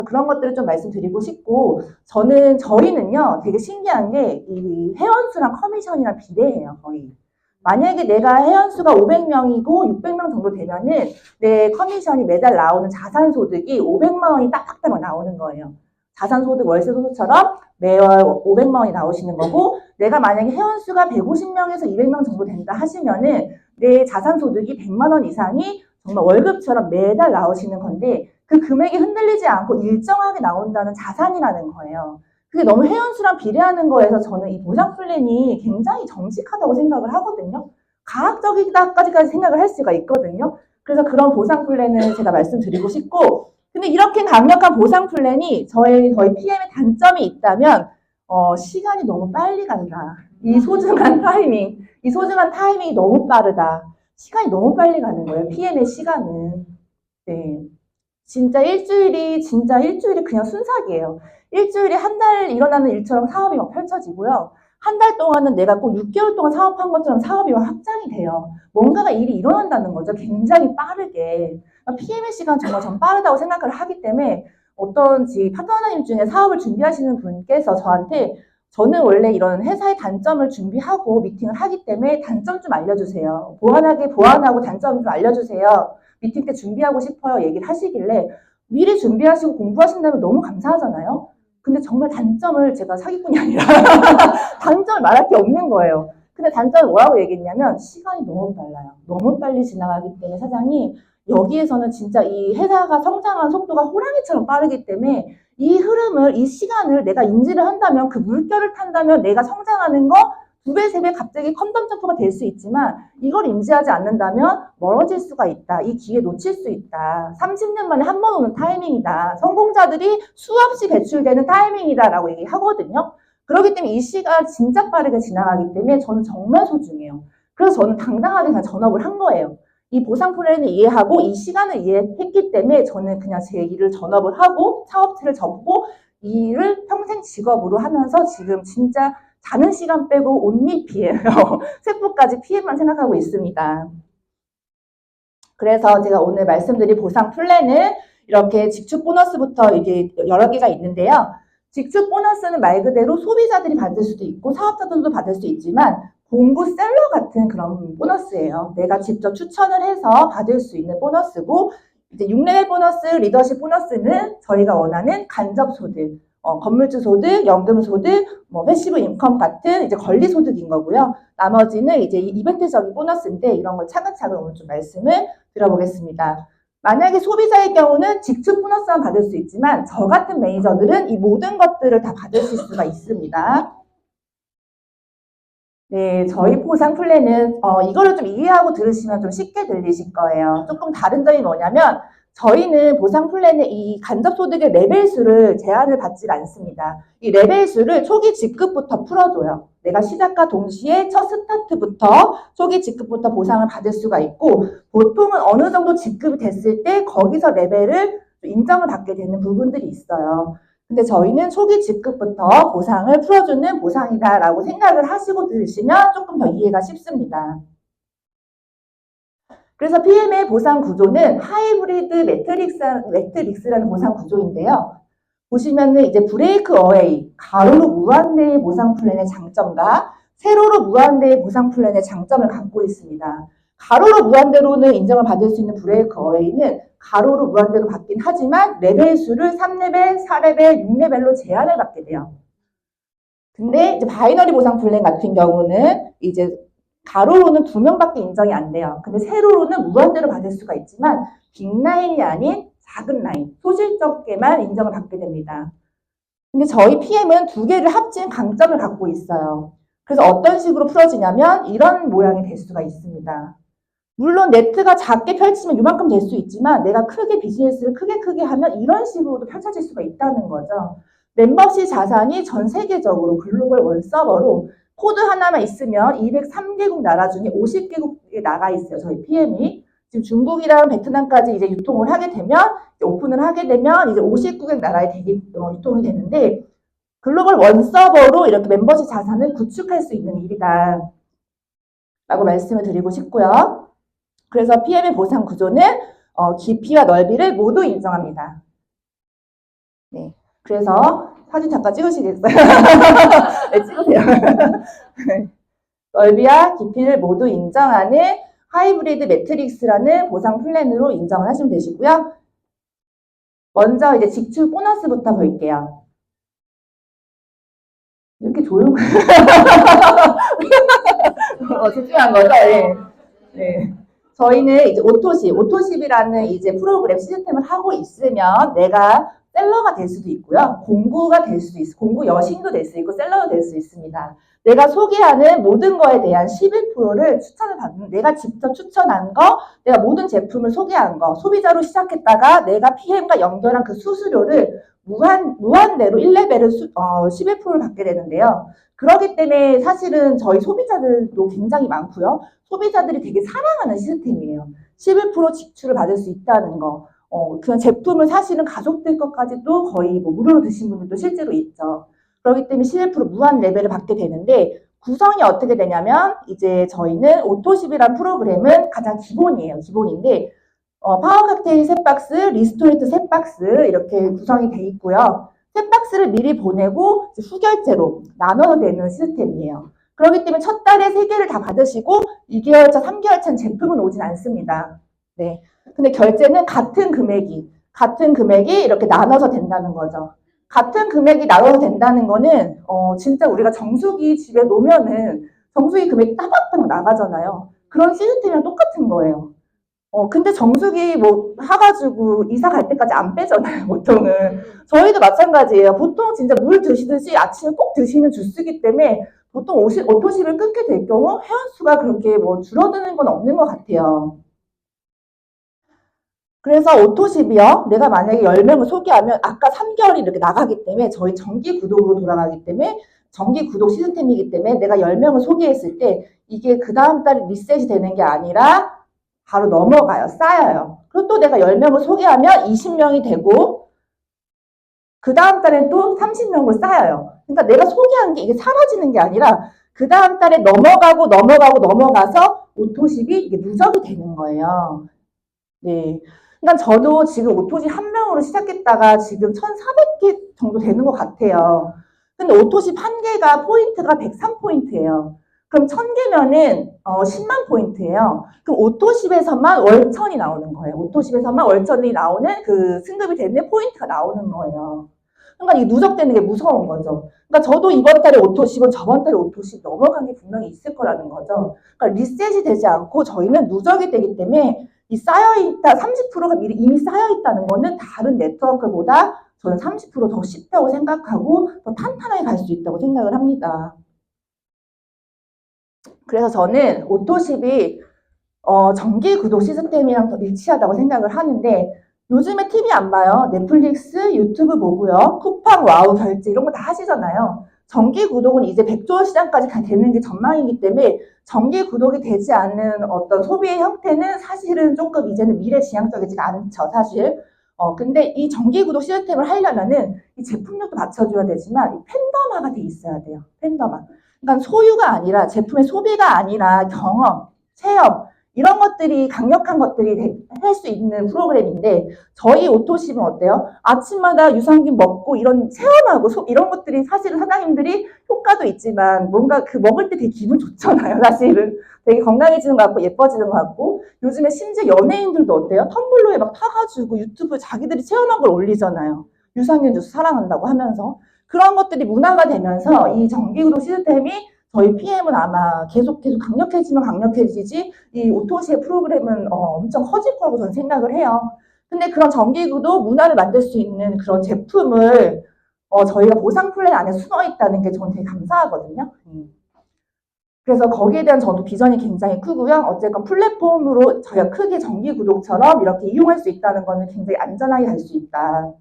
그런 것들을 좀 말씀드리고 싶고, 저희는요, 되게 신기한 게, 이 회원수랑 커미션이랑 비례해요, 거의. 만약에 내가 회원수가 500명이고 600명 정도 되면은 내 커미션이 매달 나오는 자산소득이 500만 원이 딱딱딱 나오는 거예요. 자산소득, 월세소득처럼 매월 500만 원이 나오시는 거고, 내가 만약에 회원수가 150명에서 200명 정도 된다 하시면은 내 자산소득이 100만 원 이상이 정말 월급처럼 매달 나오시는 건데, 그 금액이 흔들리지 않고 일정하게 나온다는 자산이라는 거예요. 그게 너무 회원수랑 비례하는 거에서 저는 이 보상 플랜이 굉장히 정직하다고 생각을 하거든요. 과학적이다까지까지 생각을 할 수가 있거든요. 그래서 그런 보상 플랜을 제가 말씀드리고 싶고, 근데 이렇게 강력한 보상 플랜이 저희 PM의 단점이 있다면, 시간이 너무 빨리 간다. 이 소중한 타이밍이 너무 빠르다. 시간이 너무 빨리 가는 거예요. PM의 시간은. 네. 진짜 일주일이 그냥 순삭이에요. 일주일에 한 달 일어나는 일처럼 사업이 막 펼쳐지고요. 한 달 동안은 내가 꼭 6개월 동안 사업한 것처럼 사업이 확장이 돼요. 뭔가가 일이 일어난다는 거죠. 굉장히 빠르게. PM의 시간 정말 전 빠르다고 생각을 하기 때문에 어떤 파트너님 중에 사업을 준비하시는 분께서 저한테 저는 원래 이런 회사의 단점을 준비하고 미팅을 하기 때문에 단점 좀 알려주세요. 보완하고 단점 좀 알려주세요. 미팅 때 준비하고 싶어요. 얘기를 하시길래 미리 준비하시고 공부하신다면 너무 감사하잖아요. 근데 정말 단점을 제가 사기꾼이 아니라 단점을 말할 게 없는 거예요. 근데 단점을 뭐라고 얘기했냐면 시간이 너무 빨라요. 너무 빨리 지나가기 때문에 사장이 여기에서는 진짜 이 회사가 성장하는 속도가 호랑이처럼 빠르기 때문에 이 시간을 내가 인지를 한다면 그 물결을 탄다면 내가 성장하는 거 2배, 3배 갑자기 컴덤 점프가 될 수 있지만 이걸 인지하지 않는다면 멀어질 수가 있다. 이 기회 놓칠 수 있다. 30년 만에 한 번 오는 타이밍이다. 성공자들이 수없이 배출되는 타이밍이다라고 얘기하거든요. 그렇기 때문에 이 시간 진짜 빠르게 지나가기 때문에 저는 정말 소중해요. 그래서 저는 당당하게 그냥 전업을 한 거예요. 이 보상 플랜을 이해하고 이 시간을 이해했기 때문에 저는 그냥 제 일을 전업을 하고 사업체를 접고 이 일을 평생 직업으로 하면서 지금 진짜 자는 시간 빼고 온리 PM, 세포까지 PM만 생각하고 있습니다. 그래서 제가 오늘 말씀드린 보상 플랜은 이렇게 직축 보너스부터 이게 여러 개가 있는데요. 직축 보너스는 말 그대로 소비자들이 받을 수도 있고 사업자들도 받을 수 있지만 공구 셀러 같은 그런 보너스예요. 내가 직접 추천을 해서 받을 수 있는 보너스고 이제 6레벨 보너스, 리더십 보너스는 저희가 원하는 간접 소득, 건물주 소득, 연금 소득, 패시브 인컴 같은 이제 권리 소득인 거고요. 나머지는 이제 이벤트적인 보너스인데 이런 걸 차근차근 오늘 좀 말씀을 드려보겠습니다. 만약에 소비자의 경우는 직접 보너스만 받을 수 있지만 저 같은 매니저들은 이 모든 것들을 다 받으실 수가 있습니다. 네, 저희 보상 플랜은 이거를 좀 이해하고 들으시면 좀 쉽게 들리실 거예요. 조금 다른 점이 뭐냐면 저희는 보상 플랜의 이 간접소득의 레벨수를 제한을 받지 않습니다. 이 레벨수를 초기 직급부터 풀어줘요. 내가 시작과 동시에 첫 스타트부터 초기 직급부터 보상을 받을 수가 있고 보통은 어느 정도 직급이 됐을 때 거기서 레벨을 인정을 받게 되는 부분들이 있어요. 근데 저희는 초기 직급부터 보상을 풀어주는 보상이다라고 생각을 하시고 들으시면 조금 더 이해가 쉽습니다. 그래서 PM의 보상 구조는 하이브리드 매트릭스라는 보상 구조인데요. 보시면은 이제 브레이크 어웨이, 가로로 무한대의 보상 플랜의 장점과 세로로 무한대의 보상 플랜의 장점을 갖고 있습니다. 가로로 무한대로는 인정을 받을 수 있는 브레이크 어웨이는 가로로 무한대로 받긴 하지만 레벨 수를 3레벨, 4레벨, 6레벨로 제한을 받게 돼요. 근데 이제 바이너리 보상 플랜 같은 경우는 이제 가로로는 2명밖에 인정이 안 돼요. 근데 세로로는 무한대로 받을 수가 있지만 빅라인이 아닌 작은 라인, 소실적게만 인정을 받게 됩니다. 근데 저희 PM은 2개를 합친 강점을 갖고 있어요. 그래서 어떤 식으로 풀어지냐면 이런 모양이 될 수가 있습니다. 물론 네트가 작게 펼치면 이만큼 될 수 있지만 내가 크게 비즈니스를 크게 하면 이런 식으로도 펼쳐질 수가 있다는 거죠. 멤버십 자산이 전 세계적으로 글로벌 원 서버로 코드 하나만 있으면 203개국 나라 중에 50개국에 나가 있어요. 저희 PM이. 지금 중국이랑 베트남까지 이제 유통을 하게 되면, 오픈을 하게 되면 이제 50개국 나라에 유통이 되는데, 글로벌 원 서버로 이렇게 멤버십 자산을 구축할 수 있는 일이다. 라고 말씀을 드리고 싶고요. 그래서 PM의 보상 구조는 깊이와 넓이를 모두 인정합니다. 네. 그래서 사진 잠깐 찍으시겠어요? 네, 찍으세요. 넓이와 깊이를 모두 인정하는 하이브리드 매트릭스라는 보상 플랜으로 인정을 하시면 되시고요. 먼저 이제 직출 보너스부터 볼게요. 이렇게 조용. 집중한 거죠? 네. 네. 저희는 이제 오토십이라는 이제 프로그램 시스템을 하고 있으면 내가 셀러가 될 수도 있고요. 공구가 될 수도 있고, 공구 여신도 될 수 있고, 셀러가 될 수 있습니다. 내가 소개하는 모든 거에 대한 11%를 추천을 받는, 내가 직접 추천한 거, 내가 모든 제품을 소개한 거, 소비자로 시작했다가 내가 PM과 연결한 그 수수료를 무한대로 1레벨을 11%를 받게 되는데요. 그렇기 때문에 사실은 저희 소비자들도 굉장히 많고요. 소비자들이 되게 사랑하는 시스템이에요. 11% 직출을 받을 수 있다는 거. 그냥 제품을 사실은 가족들 것까지도 거의 뭐 무료로 드신 분들도 실제로 있죠. 그렇기 때문에 11% 무한 레벨을 받게 되는데 구성이 어떻게 되냐면 이제 저희는 오토십이라는 프로그램은 가장 기본이에요. 기본인데 파워 칵테일 3박스, 리스토레이트 3박스 이렇게 구성이 돼 있고요. 3박스를 미리 보내고 후결제로 나눠서 되는 시스템이에요. 그렇기 때문에 첫 달에 3개를 다 받으시고 2개월차, 3개월차는 제품은 오진 않습니다. 네. 근데 결제는 같은 금액이 이렇게 나눠서 된다는 거죠. 같은 금액이 나눠서 된다는 거는 진짜 우리가 정수기 집에 놓으면은 정수기 금액이 따박따박 나가잖아요. 그런 시스템이랑 똑같은 거예요. 근데 정수기 뭐 사가지고 이사 갈 때까지 안 빼잖아요, 보통은. 저희도 마찬가지예요. 보통 진짜 물 드시듯이 아침에 꼭 드시는 주스기 때문에 보통 오토십을 끊게 될 경우 회원수가 그렇게 뭐 줄어드는 건 없는 것 같아요. 그래서 오토십이요. 내가 만약에 10명을 소개하면 아까 3개월이 이렇게 나가기 때문에 저희 정기 구독으로 돌아가기 때문에 정기 구독 시스템이기 때문에 내가 10명을 소개했을 때 이게 그 다음 달에 리셋이 되는 게 아니라 바로 넘어가요. 쌓여요. 그리고 또 내가 10명을 소개하면 20명이 되고 그 다음 달엔 또 30명을 쌓여요. 그러니까 내가 소개한 게 이게 사라지는 게 아니라 그 다음 달에 넘어가서 오토십이 이게 누적이 되는 거예요. 네. 그러니까 저도 지금 오토십 한 명으로 시작했다가 지금 1,400개 정도 되는 것 같아요. 근데 오토십 한 개가 포인트가 103포인트예요. 그럼 1,000개면은 10만 포인트예요. 그럼 오토십에서만 월천이 나오는 거예요. 오토십에서만 월천이 나오는 그 승급이 되는 포인트가 나오는 거예요. 그러니까 이게 누적되는 게 무서운 거죠. 그러니까 저도 이번 달에 오토십은 저번 달에 오토십 넘어간 게 분명히 있을 거라는 거죠. 그러니까 리셋이 되지 않고 저희는 누적이 되기 때문에 이 쌓여있다, 30%가 이미 쌓여있다는 거는 다른 네트워크보다 저는 30%더 쉽다고 생각하고 더 탄탄하게 갈 수 있다고 생각을 합니다. 그래서 저는 오토십이 정기 구독 시스템이랑 더 일치하다고 생각을 하는데 요즘에 TV 안 봐요. 넷플릭스, 유튜브 보고요. 쿠팡, 와우, 결제 이런 거 다 하시잖아요. 정기 구독은 이제 100조 시장까지 되는 게 전망이기 때문에 정기 구독이 되지 않는 어떤 소비의 형태는 사실은 조금 이제는 미래지향적이지가 않죠, 사실. 근데 이 정기 구독 시스템을 하려면은 이 제품력도 맞춰줘야 되지만 이 팬덤화가 돼 있어야 돼요. 팬덤화. 그러니까 소유가 아니라 제품의 소비가 아니라 경험, 체험 이런 것들이 강력한 것들이 할 수 있는 프로그램인데 저희 오토십은 어때요? 아침마다 유산균 먹고 이런 체험하고 이런 것들이 사실은 사장님들이 효과도 있지만 뭔가 그 먹을 때 되게 기분 좋잖아요. 사실은 되게 건강해지는 것 같고 예뻐지는 것 같고 요즘에 심지어 연예인들도 어때요? 텀블러에 막 타가지고 유튜브 자기들이 체험한 걸 올리잖아요. 유산균 주스 사랑한다고 하면서 그런 것들이 문화가 되면서 이 정기구독 시스템이 저희 PM은 아마 계속 강력해지면 강력해지지 이 오토시의 프로그램은 엄청 커질 거라고 저는 생각을 해요. 근데 그런 정기구독 문화를 만들 수 있는 그런 제품을 저희가 보상 플랜 안에 숨어 있다는 게 저는 되게 감사하거든요. 그래서 거기에 대한 저도 비전이 굉장히 크고요. 어쨌건 플랫폼으로 저희가 크게 정기구독처럼 이렇게 이용할 수 있다는 거는 굉장히 안전하게 갈 수 있다.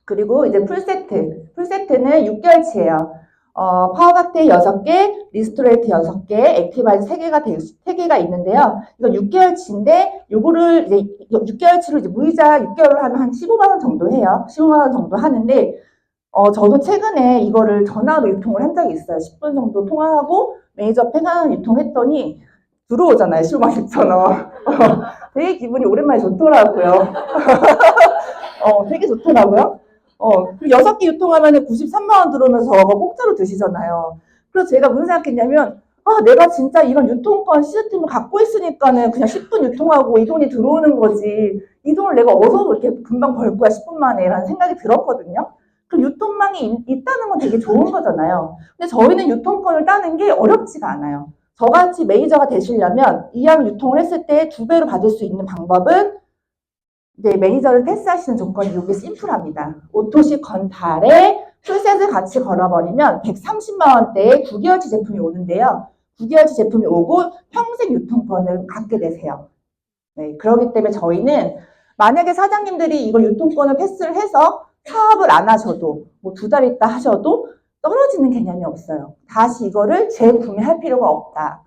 그리고 이제 풀세트. 풀세트는 6개월치예요. 파워박테일 6개, 리스토레이트 6개, 액티바이즈 3개가 있는데요. 이거 6개월치인데, 요거를 이제 6개월치로 이제 무이자 6개월을 하면 한 15만원 정도 해요. 15만원 정도 하는데, 저도 최근에 이거를 전화로 유통을 한 적이 있어요. 10분 정도 통화하고, 매니저 펜하는 유통했더니, 들어오잖아요. 15만 6천원. 되게 기분이 오랜만에 좋더라고요. 되게 좋더라고요. 그리고 6개 유통하면 93만 원 들어오면서 저거 공짜로 드시잖아요. 그래서 제가 무슨 생각했냐면, 내가 진짜 이런 유통권 시스템을 갖고 있으니까는 그냥 10분 유통하고 이 돈이 들어오는 거지. 이 돈을 내가 어디서 이렇게 금방 벌 거야, 10분 만에. 라는 생각이 들었거든요. 그 유통망이 있다는 건 되게 좋은 거잖아요. 근데 저희는 유통권을 따는 게 어렵지가 않아요. 저같이 메이저가 되시려면 이왕 유통을 했을 때 2배로 받을 수 있는 방법은 이제 매니저를 패스하시는 조건이 이게 심플합니다. 오토시 건달에 풀셋을 같이 걸어버리면 130만 원대의 9개월치 제품이 오는데요. 9개월치 제품이 오고 평생 유통권을 갖게 되세요. 네, 그렇기 때문에 저희는 만약에 사장님들이 이걸 유통권을 패스를 해서 사업을 안 하셔도 뭐 2달 있다 하셔도 떨어지는 개념이 없어요. 다시 이거를 재구매할 필요가 없다.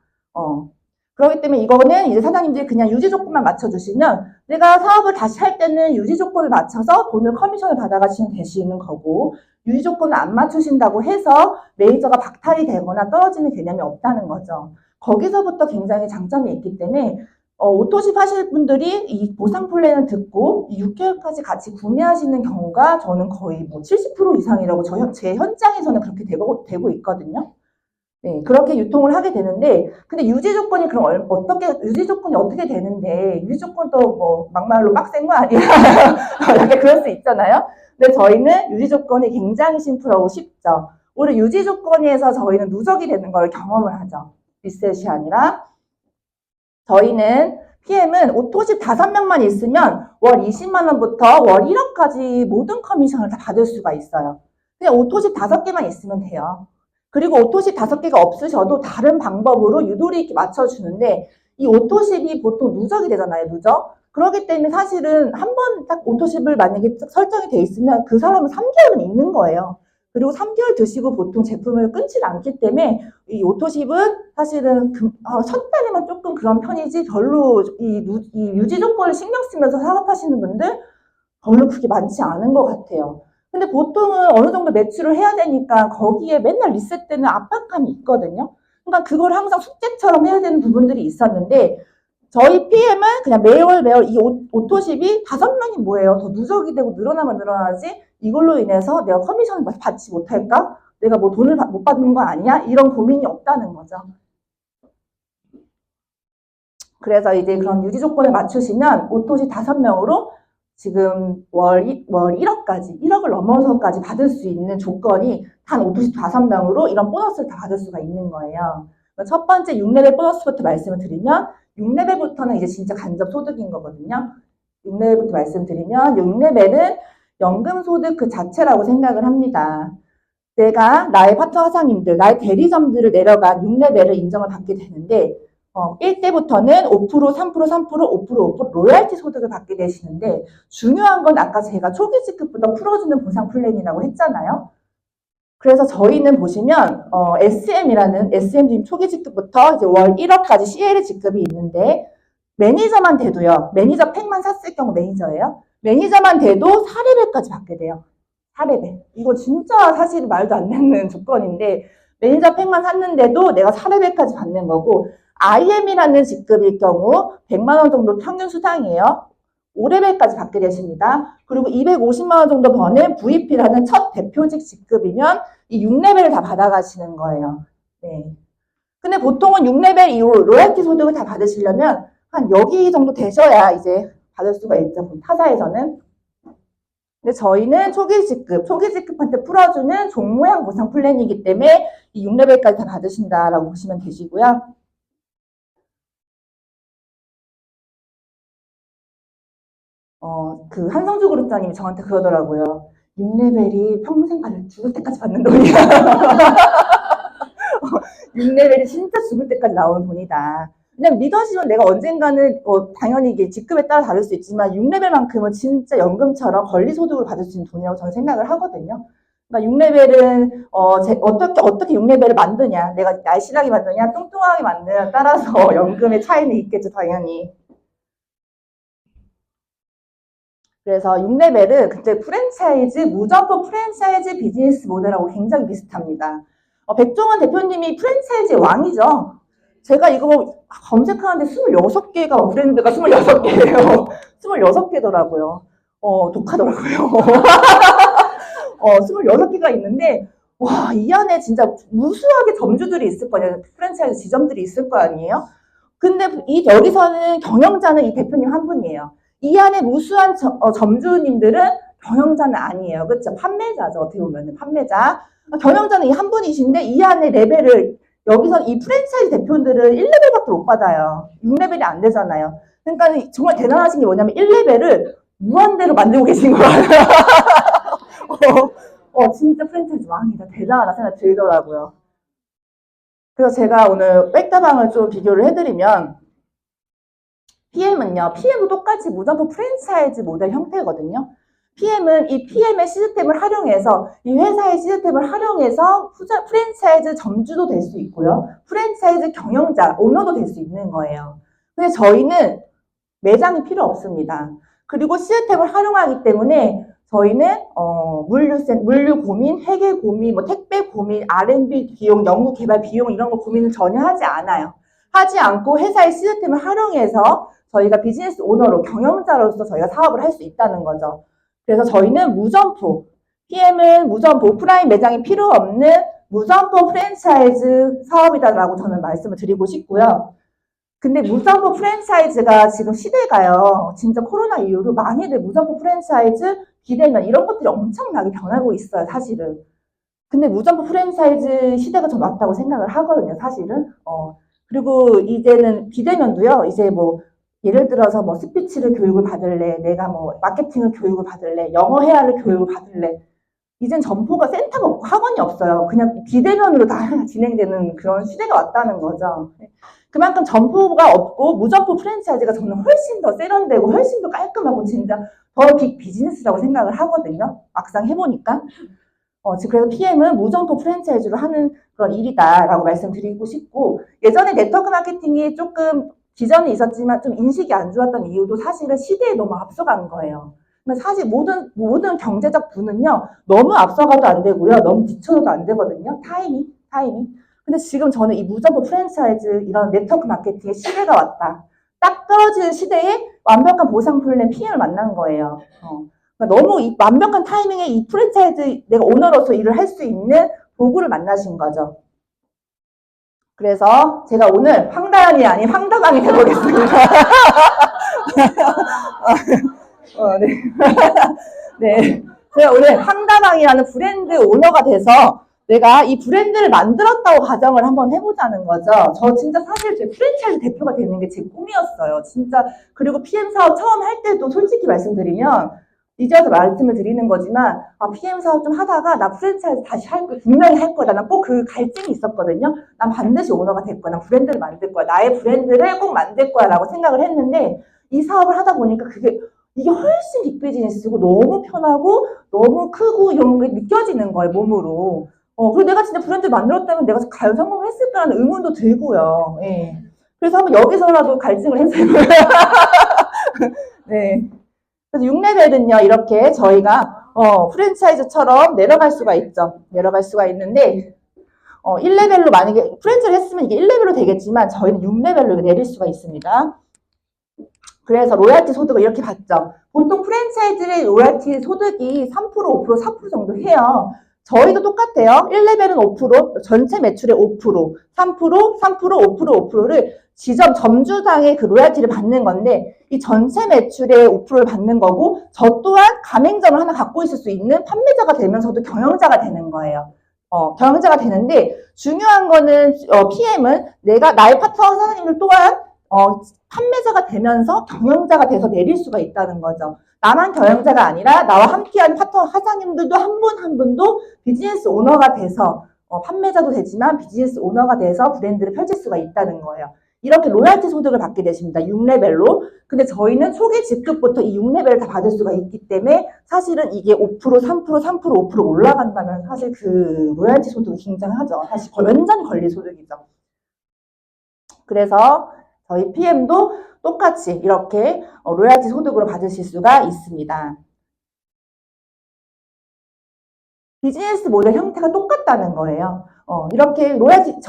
그렇기 때문에 이거는 이제 사장님들이 그냥 유지 조건만 맞춰주시면 내가 사업을 다시 할 때는 유지 조건을 맞춰서 돈을 커미션을 받아가시면 되시는 거고 유지 조건을 안 맞추신다고 해서 메이저가 박탈이 되거나 떨어지는 개념이 없다는 거죠. 거기서부터 굉장히 장점이 있기 때문에 오토십 하실 분들이 이 보상 플랜을 듣고 6개월까지 같이 구매하시는 경우가 저는 거의 뭐 70% 이상이라고 제 현장에서는 그렇게 되고 있거든요. 네, 그렇게 유통을 하게 되는데, 근데 유지 조건이 그럼 유지 조건이 어떻게 되는데, 유지 조건도 뭐, 막말로 빡센 거 아니야? 약간 그럴 수 있잖아요? 근데 저희는 유지 조건이 굉장히 심플하고 쉽죠. 오히려 유지 조건에서 저희는 누적이 되는 걸 경험을 하죠. 리셋이 아니라, 저희는 PM은 오토십 5명만 있으면 월 20만원부터 월 1억까지 모든 커미션을 다 받을 수가 있어요. 그냥 오토십 5개만 있으면 돼요. 그리고 오토십 5개가 없으셔도 다른 방법으로 유도리 있게 맞춰주는데 이 오토십이 보통 누적이 되잖아요. 누적. 그렇기 때문에 사실은 한 번 딱 오토십을 만약에 설정이 돼 있으면 그 사람은 3개월은 있는 거예요. 그리고 3개월 드시고 보통 제품을 끊지 않기 때문에 이 오토십은 사실은 첫 달에만 조금 그런 편이지 별로 이 유지 조건을 신경 쓰면서 사업하시는 분들 별로 그렇게 많지 않은 것 같아요. 근데 보통은 어느 정도 매출을 해야 되니까 거기에 맨날 리셋되는 압박감이 있거든요. 그러니까 그걸 항상 숙제처럼 해야 되는 부분들이 있었는데 저희 PM은 그냥 매월 이 오토십이 5명이 뭐예요? 더 누적이 되고 늘어나면 늘어나지 이걸로 인해서 내가 커미션을 받지 못할까? 내가 뭐 돈을 못 받는 거 아니야? 이런 고민이 없다는 거죠. 그래서 이제 그런 유지 조건을 맞추시면 오토십 5명으로 지금 월 1억까지, 1억을 넘어서까지 받을 수 있는 조건이 단 오토십 5명으로 이런 보너스를 다 받을 수가 있는 거예요. 첫 번째 6레벨 보너스부터 말씀을 드리면 6레벨부터는 이제 진짜 간접 소득인 거거든요. 6레벨부터 말씀드리면 6레벨은 연금 소득 그 자체라고 생각을 합니다. 내가 나의 파트너 사장님들, 나의 대리점들을 내려간 6레벨을 인정을 받게 되는데 1대부터는 5%, 3%, 3%, 5%, 5% 로열티 소득을 받게 되시는데 중요한 건 아까 제가 초기 지급부터 풀어주는 보상 플랜이라고 했잖아요. 그래서 저희는 보시면 SM이라는 SM 초기 지급부터 이제 월 1억까지 CL 지급이 있는데 매니저만 돼도요. 매니저 팩만 샀을 경우 매니저예요. 매니저만 돼도 4레벨까지 받게 돼요. 4레벨. 이거 진짜 사실 말도 안 되는 조건인데 매니저 팩만 샀는데도 내가 4레벨까지 받는 거고 IM이라는 직급일 경우 100만 원 정도 평균 수당이에요. 5레벨까지 받게 되십니다. 그리고 250만 원 정도 버는 VP라는 첫 대표직 직급이면 이 6레벨을 다 받아가시는 거예요. 네. 근데 보통은 6레벨 이후 로열티 소득을 다 받으시려면 한 여기 정도 되셔야 이제 받을 수가 있죠. 타사에서는. 근데 저희는 초기 지급한테 풀어주는 종모양 보상 플랜이기 때문에 이 6레벨까지 다 받으신다라고 보시면 되시고요. 그 한성주 그룹장님이 저한테 그러더라고요. 6레벨이 평생 죽을 때까지 받는 돈이야. 6레벨이 진짜 죽을 때까지 나오는 돈이다. 왜냐면 리더십은 내가 언젠가는 당연히 이게 직급에 따라 다를 수 있지만 6레벨만큼은 진짜 연금처럼 권리소득을 받을 수 있는 돈이라고 저는 생각을 하거든요. 그러니까 6레벨은 어떻게 6레벨을 만드냐, 내가 날씬하게 만드냐, 뚱뚱하게 만드냐에 따라서 연금의 차이는 있겠죠, 당연히. 그래서 6레벨은 그때 무점포 프랜차이즈 비즈니스 모델하고 굉장히 비슷합니다. 백종원 대표님이 프랜차이즈의 왕이죠. 제가 이거 검색하는데 26개가 브랜드가 26개예요. 26개더라고요. 독하더라고요. 26개가 있는데, 와, 이 안에 진짜 무수하게 점주들이 있을 거 아니에요. 프랜차이즈 지점들이 있을 거 아니에요? 근데 여기서는 경영자는 이 대표님 한 분이에요. 이 안에 무수한 점주님들은 경영자는 아니에요. 그렇죠? 판매자죠. 어떻게 보면 판매자. 경영자는 이 한 분이신데 이 안에 레벨을 여기서 이 프랜차이즈 대표들은 1레벨밖에 못 받아요. 6레벨이 안 되잖아요. 그러니까 정말 대단하신 게 뭐냐면 1레벨을 무한대로 만들고 계신 거예요. 진짜 프랜차이즈 왕이다. 대단하다 생각 들더라고요. 그래서 제가 오늘 백다방을 좀 비교를 해드리면 PM은요. PM도 똑같이 무점포 프랜차이즈 모델 형태거든요. PM은 이 PM의 시스템을 활용해서 이 회사의 시스템을 활용해서 프랜차이즈 점주도 될 수 있고요. 프랜차이즈 경영자, 오너도 될 수 있는 거예요. 근데 저희는 매장이 필요 없습니다. 그리고 시스템을 활용하기 때문에 저희는 물류 고민, 회계 고민, 뭐 택배 고민, R&D 비용, 연구 개발 비용 이런 거 고민을 전혀 하지 않아요. 하지 않고 회사의 시스템을 활용해서 저희가 비즈니스 오너로 경영자로서 저희가 사업을 할 수 있다는 거죠. 그래서 저희는 무점포, PM은 무점포 오프라인 매장이 필요 없는 무점포 프랜차이즈 사업이다라고 저는 말씀을 드리고 싶고요. 근데 무점포 프랜차이즈가 지금 시대가요. 진짜 코로나 이후로 많이들 무점포 프랜차이즈, 비대면 이런 것들이 엄청나게 변하고 있어요. 사실은. 근데 무점포 프랜차이즈 시대가 좀 왔다고 생각을 하거든요. 사실은. 그리고 이제는 비대면도요. 이제 뭐 예를 들어서 뭐 스피치를 교육을 받을래, 내가 뭐 마케팅을 교육을 받을래, 영어 해야 할 교육을 받을래. 이젠 점포가 센터가 없고 학원이 없어요. 그냥 비대면으로 다 진행되는 그런 시대가 왔다는 거죠. 그만큼 점포가 없고 무점포 프랜차이즈가 저는 훨씬 더 세련되고 훨씬 더 깔끔하고 진짜 더 빅 비즈니스라고 생각을 하거든요. 막상 해보니까. 그래서 PM은 무점포 프랜차이즈로 하는 그런 일이다라고 말씀드리고 싶고, 예전에 네트워크 마케팅이 조금 기전이 있었지만 좀 인식이 안 좋았던 이유도 사실은 시대에 너무 앞서간 거예요. 근데 사실 모든 경제적 부는요, 너무 앞서가도 안 되고요, 너무 뒤쳐도 안 되거든요. 타이밍. 근데 지금 저는 이 무점포 프랜차이즈 이런 네트워크 마케팅의 시대가 왔다. 딱 떨어지는 시대에 완벽한 보상 플랜 PM을 만난 거예요. 그러니까 너무 이 완벽한 타이밍에 이 프랜차이즈 내가 오너로서 일을 할 수 있는 도구를 만나신 거죠. 그래서 제가 오늘 황당이 아닌 황당하게 해보겠습니다. 네. 네. 제가 오늘 황당이라는 브랜드 오너가 돼서 내가 이 브랜드를 만들었다고 가정을 한번 해보자는 거죠. 저 진짜 사실 제 프랜차이즈 대표가 되는 게 제 꿈이었어요. 진짜. 그리고 PM 사업 처음 할 때도 솔직히 말씀드리면 이제 와서 말씀을 드리는 거지만 PM 사업 좀 하다가 나 프랜차이즈 다시 할 거야. 분명히 할 거다. 난 꼭 그 갈증이 있었거든요. 난 반드시 오너가 될 거야. 난 브랜드를 만들 거야. 나의 브랜드를 꼭 만들 거야 라고 생각을 했는데 이 사업을 하다 보니까 이게 훨씬 빅비즈니스고 너무 편하고 너무 크고 이런 게 느껴지는 거예요. 몸으로. 그리고 내가 진짜 브랜드 만들었다면 내가 과연 성공했을까라는 의문도 들고요. 예. 그래서 한번 여기서라도 갈증을 했어요. 네. 그래서 6레벨은요, 이렇게 저희가, 프랜차이즈처럼 내려갈 수가 있죠. 내려갈 수가 있는데, 1레벨로 만약에 프랜차이즈 했으면 이게 1레벨로 되겠지만, 저희는 6레벨로 내릴 수가 있습니다. 그래서 로얄티 소득을 이렇게 받죠. 보통 프랜차이즈의 로얄티 소득이 3%, 5%, 4% 정도 해요. 저희도 똑같아요. 1레벨은 5%, 전체 매출의 5%, 3%, 3%, 5%, 5%를 지점 점주당의 그 로얄티를 받는 건데 이 전체 매출의 5%를 받는 거고 저 또한 가맹점을 하나 갖고 있을 수 있는 판매자가 되면서도 경영자가 되는 거예요. 경영자가 되는데 중요한 거는 PM은 내가 나의 파트너 사장님들 또한 판매자가 되면서 경영자가 돼서 내릴 수가 있다는 거죠. 나만 경영자가 아니라 나와 함께하는 파트너 사장님들도 한 분 한 분도 비즈니스 오너가 돼서 판매자도 되지만 비즈니스 오너가 돼서 브랜드를 펼칠 수가 있다는 거예요. 이렇게 로얄티 소득을 받게 되십니다. 6레벨로. 근데 저희는 초기 직급부터 이 6레벨을 다 받을 수가 있기 때문에 사실은 이게 5%, 3%, 3%, 5% 올라간다면 사실 그 로얄티 소득이 굉장하죠. 사실 완전 권리 소득이죠. 그래서 저희 PM도 똑같이 이렇게 로얄티 소득으로 받으실 수가 있습니다. 비즈니스 모델 형태가 똑같다는 거예요. 이렇게 로얄티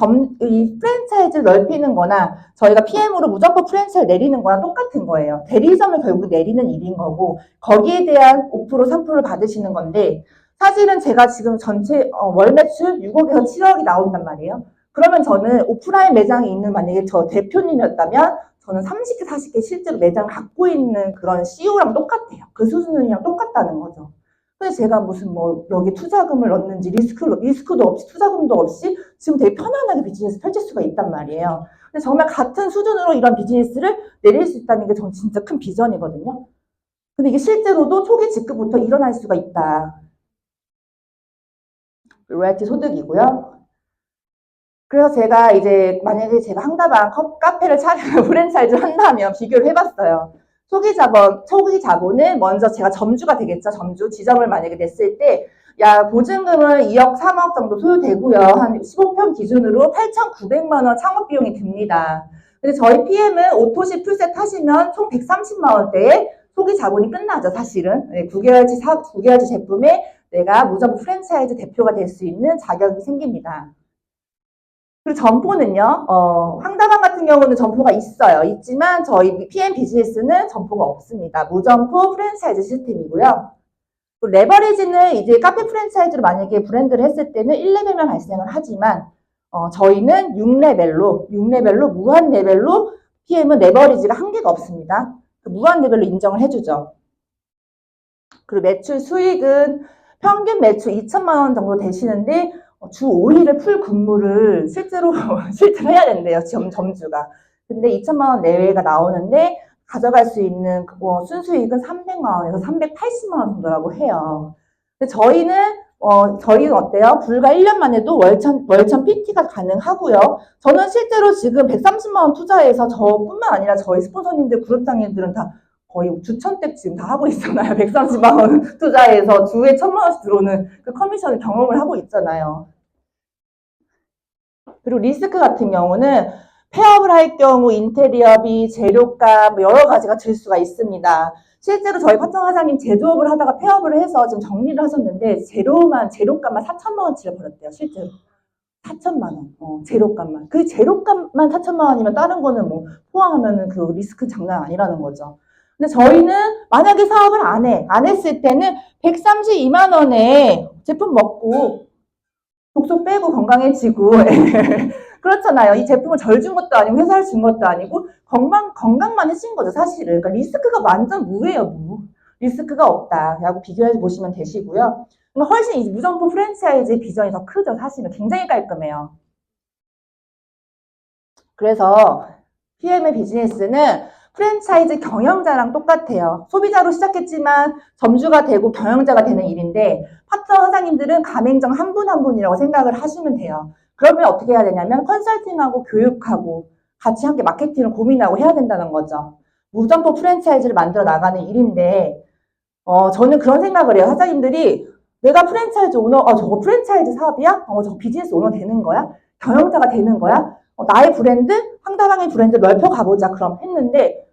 이 프랜차이즈를 넓히는 거나 저희가 PM으로 무점포 프랜차이즈 내리는 거나 똑같은 거예요. 대리점을 결국 내리는 일인 거고 거기에 대한 5% 3%를 받으시는 건데 사실은 제가 지금 전체 월 매출 6억에서 7억이 나온단 말이에요. 그러면 저는 오프라인 매장이 있는 만약에 저 대표님이었다면 저는 30개, 40개 실제로 매장을 갖고 있는 그런 CEO랑 똑같아요. 그 수준이랑 똑같다는 거죠. 근데 제가 무슨 뭐 여기 투자금을 넣는지 리스크도 없이 투자금도 없이 지금 되게 편안하게 비즈니스 펼칠 수가 있단 말이에요. 근데 정말 같은 수준으로 이런 비즈니스를 내릴 수 있다는 게 저는 진짜 큰 비전이거든요. 근데 이게 실제로도 초기 직급부터 일어날 수가 있다. 로얄티 소득이고요. 그래서 제가 이제 만약에 제가 황다방 카페를 차려 프랜차이즈 한다면 비교를 해봤어요. 초기 자본은 먼저 제가 점주가 되겠죠. 점주 지점을 만약에 냈을 때 보증금은 2억 3억 정도 소요되고요. 한 15평 기준으로 8,900만 원 창업 비용이 듭니다. 근데 저희 PM은 오토시 풀셋 하시면 총 130만 원대의 초기 자본이 끝나죠. 사실은 9개월치 제품에 내가 무점포 프랜차이즈 대표가 될 수 있는 자격이 생깁니다. 그리고 점포는요, 황다방 같은 경우는 점포가 있어요. 있지만 저희 PM 비즈니스는 점포가 없습니다. 무점포 프랜차이즈 시스템이고요. 레버리지는 이제 카페 프랜차이즈로 만약에 브랜드를 했을 때는 1레벨만 발생을 하지만, 저희는 6레벨로 무한 레벨로 PM은 레버리지가 한계가 없습니다. 무한 레벨로 인정을 해주죠. 그리고 매출 수익은 평균 매출 2천만 원 정도 되시는데, 주 5일을 풀 근무를 실제로 해야 된대요. 점주가. 근데 2천만 원 내외가 나오는데 가져갈 수 있는 순수익은 300만 원에서 380만 원 정도라고 해요. 근데 저희는 어때요? 불과 1년 만에도 월천 PT가 가능하고요. 저는 실제로 지금 130만 원 투자해서 저뿐만 아니라 저희 스폰서님들, 그룹장님들은 다 거의 주천댁 지금 다 하고 있잖아요. 130만 원 투자해서 주에 1,000만 원씩 들어오는 그 커미션을 경험을 하고 있잖아요. 그리고 리스크 같은 경우는 폐업을 할 경우 인테리어비, 재료값 여러 가지가 들 수가 있습니다. 실제로 저희 파트너 사장님 제조업을 하다가 폐업을 해서 지금 정리를 하셨는데 재료값만 4천만 원치를 벌었대요. 실제로. 4천만 원. 재료값만. 그 재료값만 4천만 원이면 다른 거는 뭐 포함하면은 그 리스크 장난 아니라는 거죠. 근데 저희는 만약에 사업을 안 했을 때는 132만 원에 제품 먹고 독소 빼고 건강해지고 그렇잖아요. 이 제품을 절 준 것도 아니고 회사를 준 것도 아니고 건강만 해준 거죠. 사실은. 그러니까 리스크가 완전 무예요. 리스크가 없다라고 비교해 보시면 되시고요. 훨씬 이 무점포 프랜차이즈의 비전이 더 크죠. 사실은 굉장히 깔끔해요. 그래서 PM의 비즈니스는 프랜차이즈 경영자랑 똑같아요. 소비자로 시작했지만 점주가 되고 경영자가 되는 일인데 파트너 사장님들은 가맹점 한 분 한 분이라고 생각을 하시면 돼요. 그러면 어떻게 해야 되냐면 컨설팅하고 교육하고 같이 함께 마케팅을 고민하고 해야 된다는 거죠. 무점포 프랜차이즈를 만들어 나가는 일인데 저는 그런 생각을 해요. 사장님들이 내가 프랜차이즈 오너, 저거 프랜차이즈 사업이야? 저거 비즈니스 오너 되는 거야? 경영자가 되는 거야? 나의 브랜드, 황다방의 브랜드 넓혀 가보자. 그럼 했는데,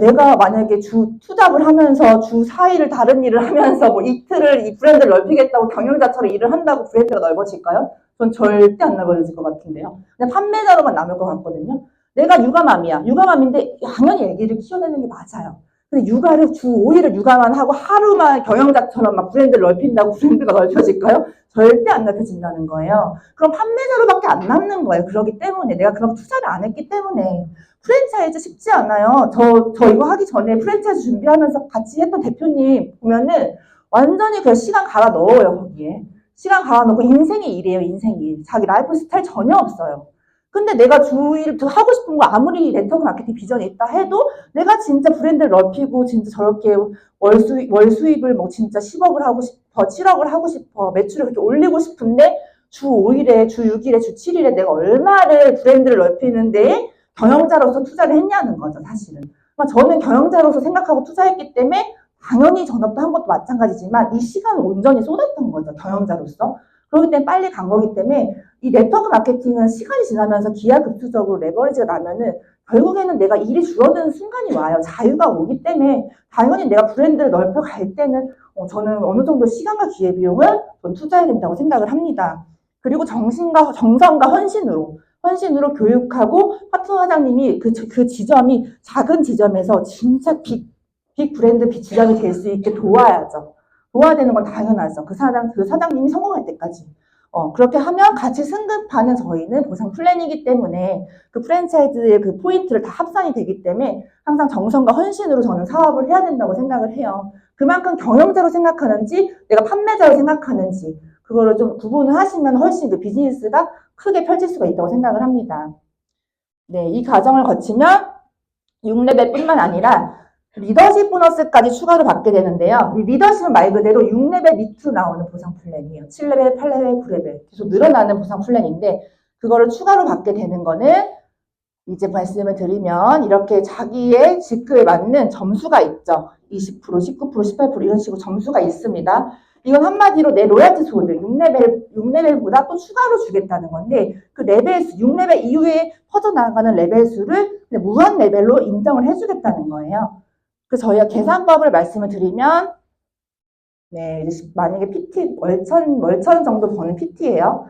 내가 만약에 투잡을 하면서 주 4일을 다른 일을 하면서 뭐 이틀을 이 브랜드를 넓히겠다고 경영자처럼 일을 한다고 브랜드가 넓어질까요? 전 절대 안 넓어질 것 같은데요. 그냥 판매자로만 남을 것 같거든요. 내가 육아맘이야. 육아맘인데 당연히 아기를 키워내는 게 맞아요. 근데 육아를 주 5일을 육아만 하고 하루만 경영자처럼 막 브랜드를 넓힌다고 브랜드가 넓혀질까요? 절대 안 넓혀진다는 거예요. 그럼 판매자로밖에 안 남는 거예요. 그렇기 때문에 내가 그럼 투자를 안 했기 때문에 프랜차이즈 쉽지 않아요. 저 이거 하기 전에 프랜차이즈 준비하면서 같이 했던 대표님 보면은 완전히 그냥 시간 갈아 넣어요. 거기에 시간 갈아 넣고 인생의 일이에요. 인생 일. 자기 라이프 스타일 전혀 없어요. 근데 내가 주일 하고 싶은 거 아무리 네트워크 마케팅 비전이 있다 해도 내가 진짜 브랜드를 넓히고 진짜 저렇게 월 수입을 뭐 진짜 10억을 하고 싶어, 7억을 하고 싶어, 매출을 그렇게 올리고 싶은데 주 5일에, 주 6일에, 주 7일에 내가 얼마를 브랜드를 넓히는데 경영자로서 투자를 했냐는 거죠, 사실은. 저는 경영자로서 생각하고 투자했기 때문에 당연히 전업도 한 것도 마찬가지지만 이 시간을 온전히 쏟았던 거죠, 경영자로서. 그렇기 때문에 빨리 간 거기 때문에 이 네트워크 마케팅은 시간이 지나면서 기하급수적으로 레버리지가 나면은 결국에는 내가 일이 줄어드는 순간이 와요. 자유가 오기 때문에 당연히 내가 브랜드를 넓혀 갈 때는 저는 어느 정도 시간과 기회비용을 전 투자해야 된다고 생각을 합니다. 그리고 정성과 헌신으로 교육하고 파트너 사장님이 그 지점이 작은 지점에서 진짜 빅 브랜드 빅 지점이 될 수 있게 도와야죠. 도와야 되는 건 당연하죠. 그 사장님이 성공할 때까지. 그렇게 하면 같이 승급하는 저희는 보상 플랜이기 때문에 그 프랜차이즈의 그 포인트를 다 합산이 되기 때문에 항상 정성과 헌신으로 저는 사업을 해야 된다고 생각을 해요. 그만큼 경영자로 생각하는지 내가 판매자로 생각하는지 그거를 좀 구분을 하시면 훨씬 그 비즈니스가 크게 펼칠 수가 있다고 생각을 합니다. 네, 이 과정을 거치면 6레벨뿐만 아니라 리더십 보너스까지 추가로 받게 되는데요. 이 리더십은 말 그대로 6레벨 밑으로 나오는 보상 플랜이에요. 7레벨, 8레벨, 9레벨 계속 늘어나는 보상 플랜인데 그거를 추가로 받게 되는 거는 이제 말씀을 드리면 이렇게 자기의 직급에 맞는 점수가 있죠. 20%, 19%, 18% 이런 식으로 점수가 있습니다. 이건 한마디로 내 로열티 소득 6레벨보다 또 추가로 주겠다는 건데 그 레벨 수, 6레벨 이후에 퍼져나가는 레벨 수를 무한 레벨로 인정을 해주겠다는 거예요. 그래서 저희가 계산법을 말씀을 드리면 네, 만약에 PT 월천 정도 버는 PT예요.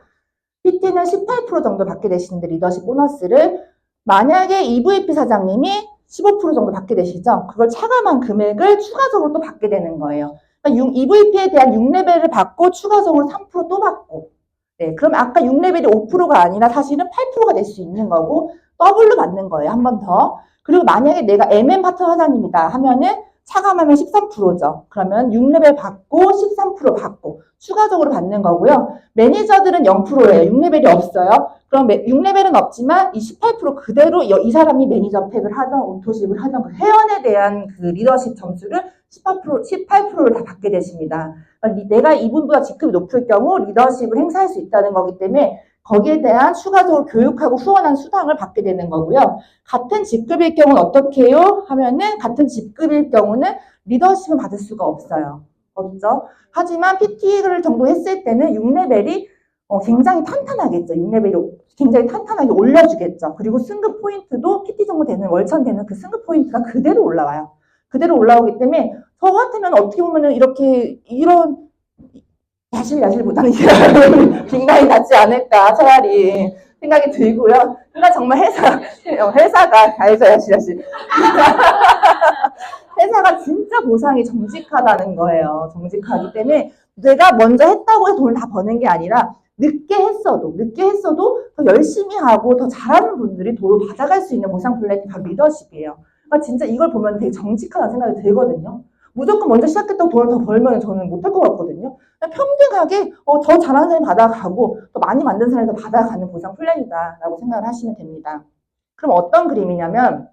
PT는 18% 정도 받게 되시는데 리더십 보너스를 만약에 EVP 사장님이 15% 정도 받게 되시죠. 그걸 차감한 금액을 추가적으로 또 받게 되는 거예요. 그러니까 EVP에 대한 6레벨을 받고 추가적으로 3%또 받고 네, 그럼 아까 6레벨이 5%가 아니라 사실은 8%가 될 수 있는 거고 더블로 받는 거예요. 한 번 더. 그리고 만약에 내가 MM 파트너 사장님이다 하면은 차감하면 13%죠. 그러면 6레벨 받고 13% 받고 추가적으로 받는 거고요. 매니저들은 0%예요. 6레벨이 없어요. 그럼 6레벨은 없지만 이 18% 그대로 이 사람이 매니저 팩을 하던 오토십을 하던 그 회원에 대한 그 리더십 점수를 18%를 다 받게 되십니다. 그러니까 내가 이분보다 직급이 높을 경우 리더십을 행사할 수 있다는 거기 때문에 거기에 대한 추가적으로 교육하고 후원한 수당을 받게 되는 거고요. 같은 직급일 경우는 어떻게 해요? 하면은 같은 직급일 경우는 리더십은 받을 수가 없어요. 없죠? 하지만 PT를 정도 했을 때는 6레벨이 굉장히 탄탄하겠죠. 6레벨이 굉장히 탄탄하게 올려주겠죠. 그리고 승급 포인트도 PT 정도 되는 월천 되는 그 승급 포인트가 그대로 올라와요. 그대로 올라오기 때문에 저 같으면 어떻게 보면은 이런 야실보다는 빙가이 낫지 않을까 차라리 생각이 들고요. 그러니까 정말 회사가 알죠 야실 회사가 진짜 보상이 정직하다는 거예요. 정직하기 때문에 내가 먼저 했다고 해서 돈을 다 버는 게 아니라 늦게 했어도 더 열심히 하고 더 잘하는 분들이 돈을 받아갈 수 있는 보상 플랫이 바로 리더십이에요. 그러니까 진짜 이걸 보면 되게 정직하다는 생각이 들거든요. 무조건 먼저 시작했다고 돈을 더 벌면 저는 못할 것 같거든요. 평등하게 더 잘하는 사람이 받아가고 더 많이 만든 사람이 더 받아가는 보상 플랜이다라고 생각을 하시면 됩니다. 그럼 어떤 그림이냐면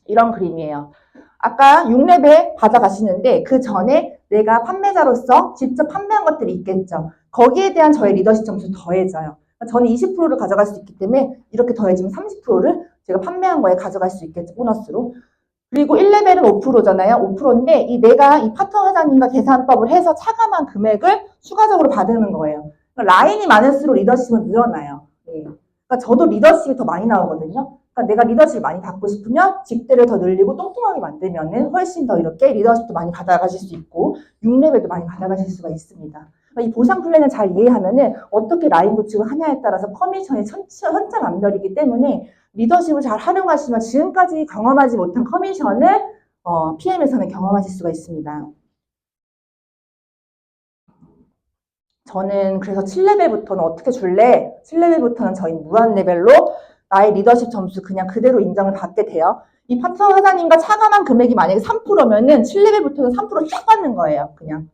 이런 그림이에요. 아까 6레벨 받아가시는데 그 전에 내가 판매자로서 직접 판매한 것들이 있겠죠. 거기에 대한 저의 리더십 점수 더해져요. 저는 20%를 가져갈 수 있기 때문에 이렇게 더해지면 30%를 제가 판매한 거에 가져갈 수 있겠죠. 보너스로. 그리고 1레벨은 5%잖아요. 5%인데 내가 이 파트너 사장님과 계산법을 해서 차감한 금액을 추가적으로 받는 거예요. 그러니까 라인이 많을수록 리더십은 늘어나요. 네. 그러니까 저도 리더십이 더 많이 나오거든요. 그러니까 내가 리더십을 많이 받고 싶으면 직대를 더 늘리고 뚱뚱하게 만들면은 훨씬 더 이렇게 리더십도 많이 받아가실 수 있고 6레벨도 많이 받아가실 수가 있습니다. 그러니까 이 보상 플랜을 잘 이해하면은 어떻게 라인 구축을 하냐에 따라서 커미션이 천차만별이기 때문에 리더십을 잘 활용하시면 지금까지 경험하지 못한 커미션을 PM에서는 경험하실 수가 있습니다. 저는 그래서 7레벨부터는 어떻게 줄래? 7레벨부터는 저희 무한 레벨로 나의 리더십 점수 그냥 그대로 인정을 받게 돼요. 이 파트너 사장님과 차감한 금액이 만약에 3%면은 7레벨부터는 3%쫙 받는 거예요. 그냥.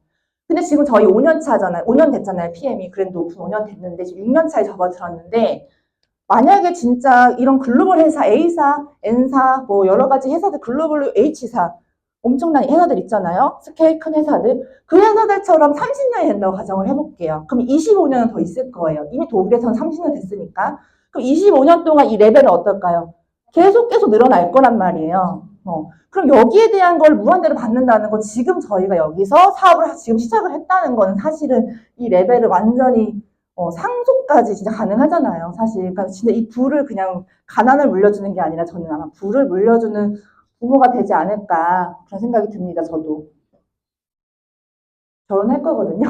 근데 지금 저희 5년 차잖아요. 5년 됐잖아요. PM이. 그랜드 오픈 5년 됐는데 지금 6년 차에 접어들었는데 만약에 진짜 이런 글로벌 회사, A사, N사, 뭐 여러 가지 회사들, 글로벌 H사, 엄청난 회사들 있잖아요. 스케일 큰 회사들. 그 회사들처럼 30년이 된다고 가정을 해볼게요. 그럼 25년은 더 있을 거예요. 이미 독일에서는 30년 됐으니까. 그럼 25년 동안 이 레벨은 어떨까요? 계속 늘어날 거란 말이에요. 그럼 여기에 대한 걸 무한대로 받는다는 거 지금 저희가 여기서 사업을 지금 시작을 했다는 거는 사실은 이 레벨을 완전히 상속까지 진짜 가능하잖아요. 사실. 그러니까 진짜 이 부를 그냥 가난을 물려주는 게 아니라 저는 아마 부를 물려주는 부모가 되지 않을까 그런 생각이 듭니다. 저도. 결혼할 거거든요.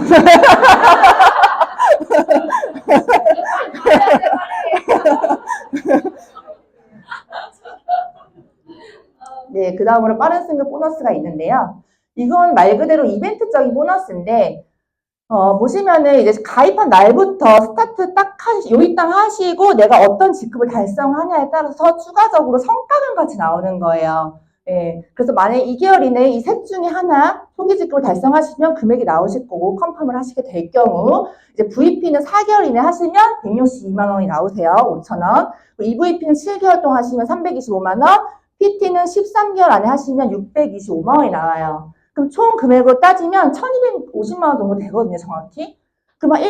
다음으로 빠른 승급 보너스가 있는데요. 이건 말 그대로 이벤트적인 보너스인데, 보시면은 이제 가입한 날부터 스타트 딱 요입당 하시고 내가 어떤 직급을 달성하냐에 따라서 추가적으로 성과금 같이 나오는 거예요. 예. 그래서 만약에 2개월 이내에 이 셋 중에 하나 초기 직급을 달성하시면 금액이 나오실 거고 컨펌을 하시게 될 경우 이제 VP는 4개월 이내 하시면 162만 원이 나오세요. 5천 원. EVP는 7개월 동안 하시면 325만 원, PT는 13개월 안에 하시면 625만 원이 나와요. 그럼 총 금액으로 따지면 1250만 원 정도 되거든요, 정확히. 그러면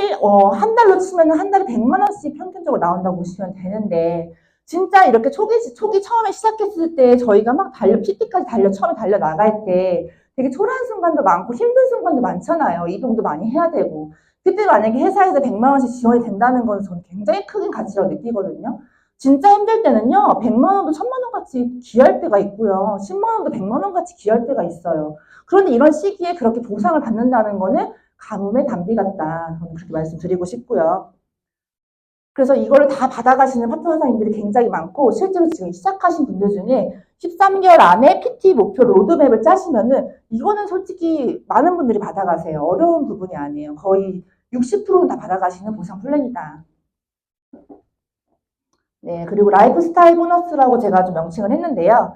한 달로 치면 한 달에 100만 원씩 평균적으로 나온다고 보시면 되는데, 진짜 이렇게 초기 처음에 시작했을 때 저희가 막 PT까지 처음에 달려 나갈 때 되게 초라한 순간도 많고 힘든 순간도 많잖아요. 이동도 많이 해야 되고. 그때 만약에 회사에서 100만 원씩 지원이 된다는 건 저는 굉장히 큰 가치라고 느끼거든요. 진짜 힘들 때는요, 100만 원도 1000만 원 같이 귀할 때가 있고요. 10만 원도 100만 원 같이 귀할 때가 있어요. 그런데 이런 시기에 그렇게 보상을 받는다는 거는 가뭄의 단비 같다. 저는 그렇게 말씀드리고 싶고요. 그래서 이거를 다 받아가시는 파트너 사장님들이 굉장히 많고, 실제로 지금 시작하신 분들 중에 13개월 안에 PT 목표 로드맵을 짜시면은 이거는 솔직히 많은 분들이 받아가세요. 어려운 부분이 아니에요. 거의 60%는 다 받아가시는 보상 플랜이다. 네, 그리고 라이프스타일 보너스라고 제가 좀 명칭을 했는데요.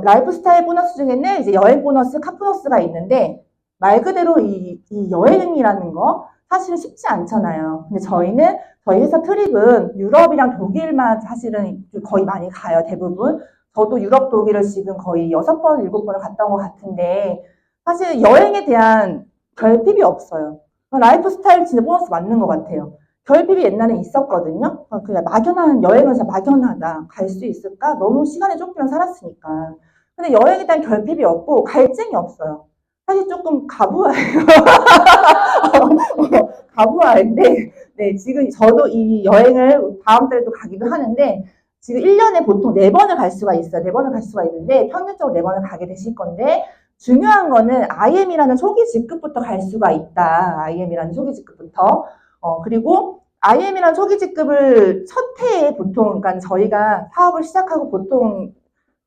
라이프스타일 보너스 중에는 이제 여행 보너스, 카 보너스가 있는데, 말 그대로 이 여행이라는 거 사실은 쉽지 않잖아요. 근데 저희는 저희 회사 트립은 유럽이랑 독일만 사실은 거의 많이 가요, 대부분. 저도 유럽, 독일을 지금 거의 6번, 7번을 갔다 온 것 같은데, 사실 여행에 대한 결핍이 없어요. 라이프스타일 진짜 보너스 맞는 것 같아요. 결핍이 옛날에 있었거든요. 그냥 막연한, 여행은 진짜 막연하다. 갈 수 있을까? 너무 시간에 쫓기면 살았으니까. 근데 여행에 대한 결핍이 없고 갈증이 없어요. 사실 조금 가부화예요. 가부화인데, 네, 지금 저도 이 여행을 다음 달에 또 가기도 하는데, 지금 1년에 보통 4번을 갈 수가 있어요. 4번을 갈 수가 있는데, 평균적으로 4번을 가게 되실 건데, 중요한 거는 IM이라는 초기 직급부터 갈 수가 있다. IM이라는 초기 직급부터. 그리고 IM이라는 초기 직급을 첫 해에 보통, 그러니까 저희가 사업을 시작하고 보통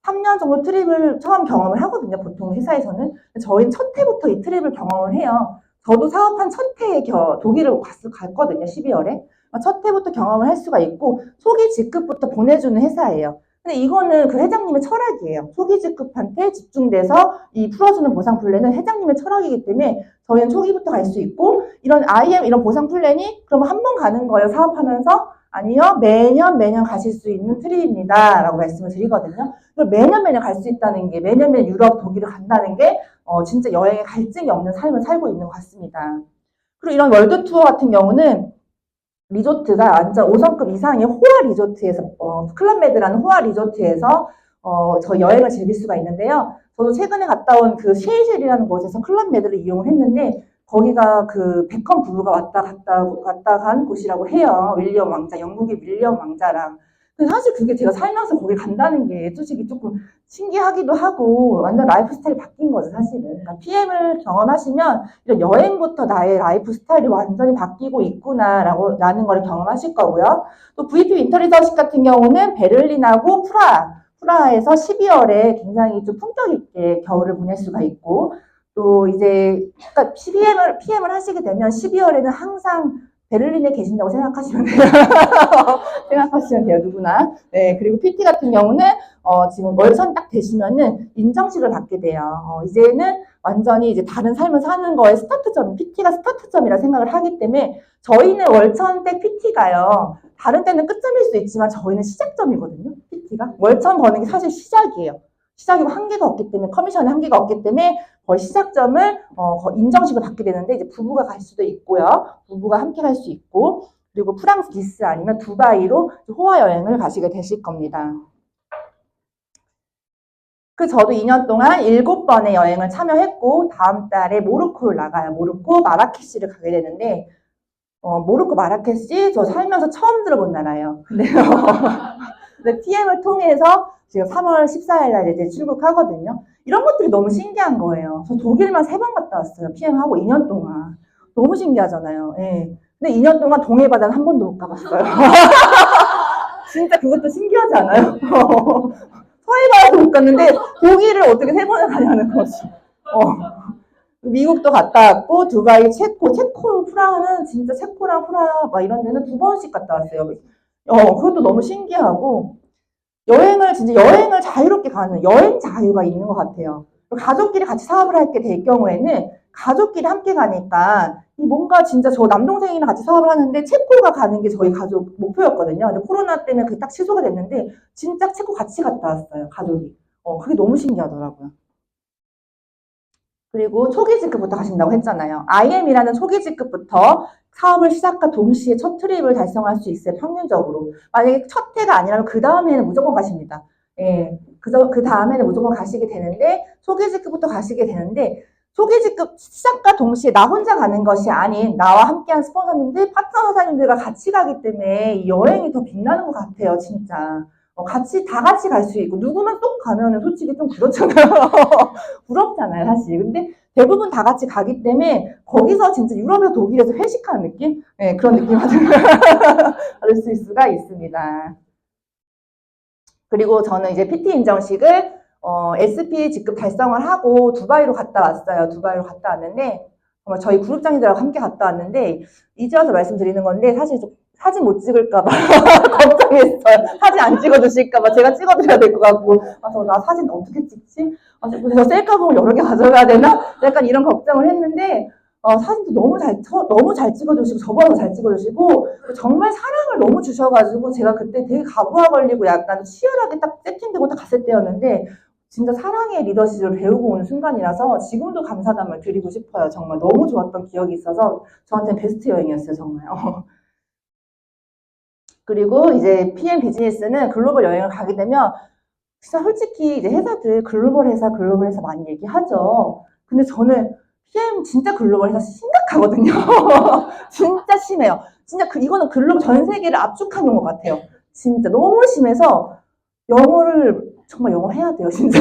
3년 정도 트립을 처음 경험을 하거든요. 보통 회사에서는. 저희는 첫 해부터 이 트립을 경험을 해요. 저도 사업한 첫 해에 독일을 갔거든요. 12월에. 첫 해부터 경험을 할 수가 있고 초기 직급부터 보내주는 회사예요. 근데 이거는 그 회장님의 철학이에요. 초기 직급한테 집중돼서 이 풀어주는 보상 플랜은 회장님의 철학이기 때문에 저희는 초기부터 갈 수 있고 이런 IM 이런 보상 플랜이 그러면 한 번 가는 거예요. 사업하면서. 아니요. 매년 가실 수 있는 트립입니다. 라고 말씀을 드리거든요. 매년 갈 수 있다는 게 매년 유럽, 독일을 간다는 게 진짜 여행에 갈증이 없는 삶을 살고 있는 것 같습니다. 그리고 이런 월드 투어 같은 경우는 리조트가 완전 5성급 이상의 호화 리조트에서 클럽메드라는 호화 리조트에서 저 여행을 즐길 수가 있는데요. 저도 최근에 갔다 온 그 셰이젤이라는 곳에서 클럽메드를 이용을 했는데 거기가 그 베컴 부부가 왔다 간 곳이라고 해요. 윌리엄 왕자, 영국의 윌리엄 왕자랑. 근데 사실 그게 제가 살면서 거기 간다는 게 솔직히 조금 신기하기도 하고 완전 라이프 스타일이 바뀐 거죠, 사실은. 그러니까 PM을 경험하시면 이런 여행부터 나의 라이프 스타일이 완전히 바뀌고 있구나라는 걸 경험하실 거고요. 또 VP 윈터 리더십 같은 경우는 베를린하고 프라하에서 12월에 굉장히 좀 품격 있게 겨울을 보낼 수가 있고 또 이제 그러니까 PM을 하시게 되면 12월에는 항상 베를린에 계신다고 생각하시면 돼요. 생각하시면 돼요, 누구나. 네, 그리고 PT 같은 경우는 지금 월천 딱 되시면은 인정식을 받게 돼요. 이제는 완전히 이제 다른 삶을 사는 거에 스타트점, PT가 스타트점이라 생각을 하기 때문에 저희는 월천 때 PT가요. 다른 때는 끝점일 수 있지만 저희는 시작점이거든요, PT가. 월천 버는 게 사실 시작이에요. 시작이고 한계가 없기 때문에 커미션에 한계가 없기 때문에 거의 시작점을 인정식을 받게 되는데 이제 부부가 갈 수도 있고요. 부부가 함께 갈 수 있고 그리고 프랑스 니스 아니면 두바이로 호화 여행을 가시게 되실 겁니다. 저도 2년 동안 7번의 여행을 참여했고 다음 달에 모로코를 나가요. 모로코 마라케시를 가게 되는데 모로코 마라케시 저 살면서 처음 들어본 나라예요. 근데 PM을 통해서 지금 3월 14일 날 이제 출국하거든요. 이런 것들이 너무 신기한 거예요. 저 독일만 3번 갔다 왔어요. PM하고 2년 동안. 너무 신기하잖아요. 예. 근데 2년 동안 동해 바다는 한 번도 못 가봤어요. 진짜 그것도 신기하지 않아요? 사회바라도 못 갔는데 독일을 어떻게 3번을 가냐는 거지. 미국도 갔다 왔고 두바이, 체코, 프라하는 진짜 체코랑 프라하 막 이런 데는 2번씩 갔다 왔어요. 그것도 너무 신기하고 여행을 자유롭게 가는 여행 자유가 있는 것 같아요. 가족끼리 같이 사업을 할 게 될 경우에는 가족끼리 함께 가니까 뭔가 진짜 저 남동생이랑 같이 사업을 하는데 체코가 가는 게 저희 가족 목표였거든요. 근데 코로나 때문에 그게 딱 취소가 됐는데 진짜 체코 같이 갔다 왔어요, 가족이. 그게 너무 신기하더라고요. 그리고 초기 직급부터 가신다고 했잖아요. IM이라는 초기 직급부터 사업을 시작과 동시에 첫 트립을 달성할 수 있어요, 평균적으로. 만약에 첫 해가 아니라면 그 다음에는 무조건 가십니다. 예. 그 다음에는 무조건 가시게 되는데, 초기 직급부터 가시게 되는데, 초기 직급 시작과 동시에 나 혼자 가는 것이 아닌 나와 함께한 스폰서님들, 파트너 사장님들과 같이 가기 때문에 이 여행이 더 빛나는 것 같아요, 진짜. 다 같이 갈 수 있고, 누구만 쏙 가면은 솔직히 좀 그렇잖아요. 부럽잖아요, 사실. 근데 대부분 다 같이 가기 때문에 거기서 진짜 유럽에서 독일에서 회식하는 느낌? 네, 그런 느낌 받을 수 있을 수가 있습니다. 그리고 저는 이제 PT 인정식을 SP 직급 달성을 하고 두바이로 갔다 왔어요. 두바이로 갔다 왔는데 정말 저희 그룹장님들하고 함께 갔다 왔는데 이제 와서 말씀드리는 건데 사실 좀 사진 못 찍을까봐 걱정했어요. 사진 안 찍어주실까봐 제가 찍어드려야 될 것 같고 나 사진 어떻게 찍지? 그래서 셀카봉을 여러 개 가져가야 되나? 약간 이런 걱정을 했는데 사진도 너무 잘 찍어주시고 저보다 더 잘 찍어주시고 정말 사랑을 너무 주셔가지고 제가 그때 되게 가부하 걸리고 약간 치열하게 딱 세팅되고 딱 갔을 때였는데 진짜 사랑의 리더십을 배우고 온 순간이라서 지금도 감사함을 드리고 싶어요. 정말 너무 좋았던 기억이 있어서 저한테는 베스트 여행이었어요, 정말. 그리고 이제 PM 비즈니스는 글로벌 여행을 가게 되면 진짜 솔직히 이제 회사들 글로벌 회사 많이 얘기하죠. 근데 저는 PM 진짜 글로벌 회사 심각하거든요. 진짜 심해요. 진짜 이거는 글로벌 전 세계를 압축한 용어 같아요. 진짜 너무 심해서 정말 영어 해야 돼요, 진짜.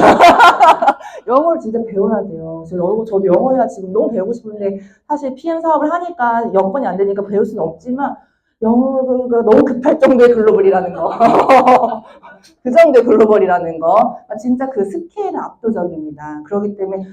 영어를 진짜 배워야 돼요. 저도 영어가 지금 너무 배우고 싶은데 사실 PM 사업을 하니까 여건이 안 되니까 배울 수는 없지만 영어가 너무 급할 정도의 글로벌이라는 거. 그 정도의 글로벌이라는 거. 진짜 그 스케일은 압도적입니다. 그렇기 때문에,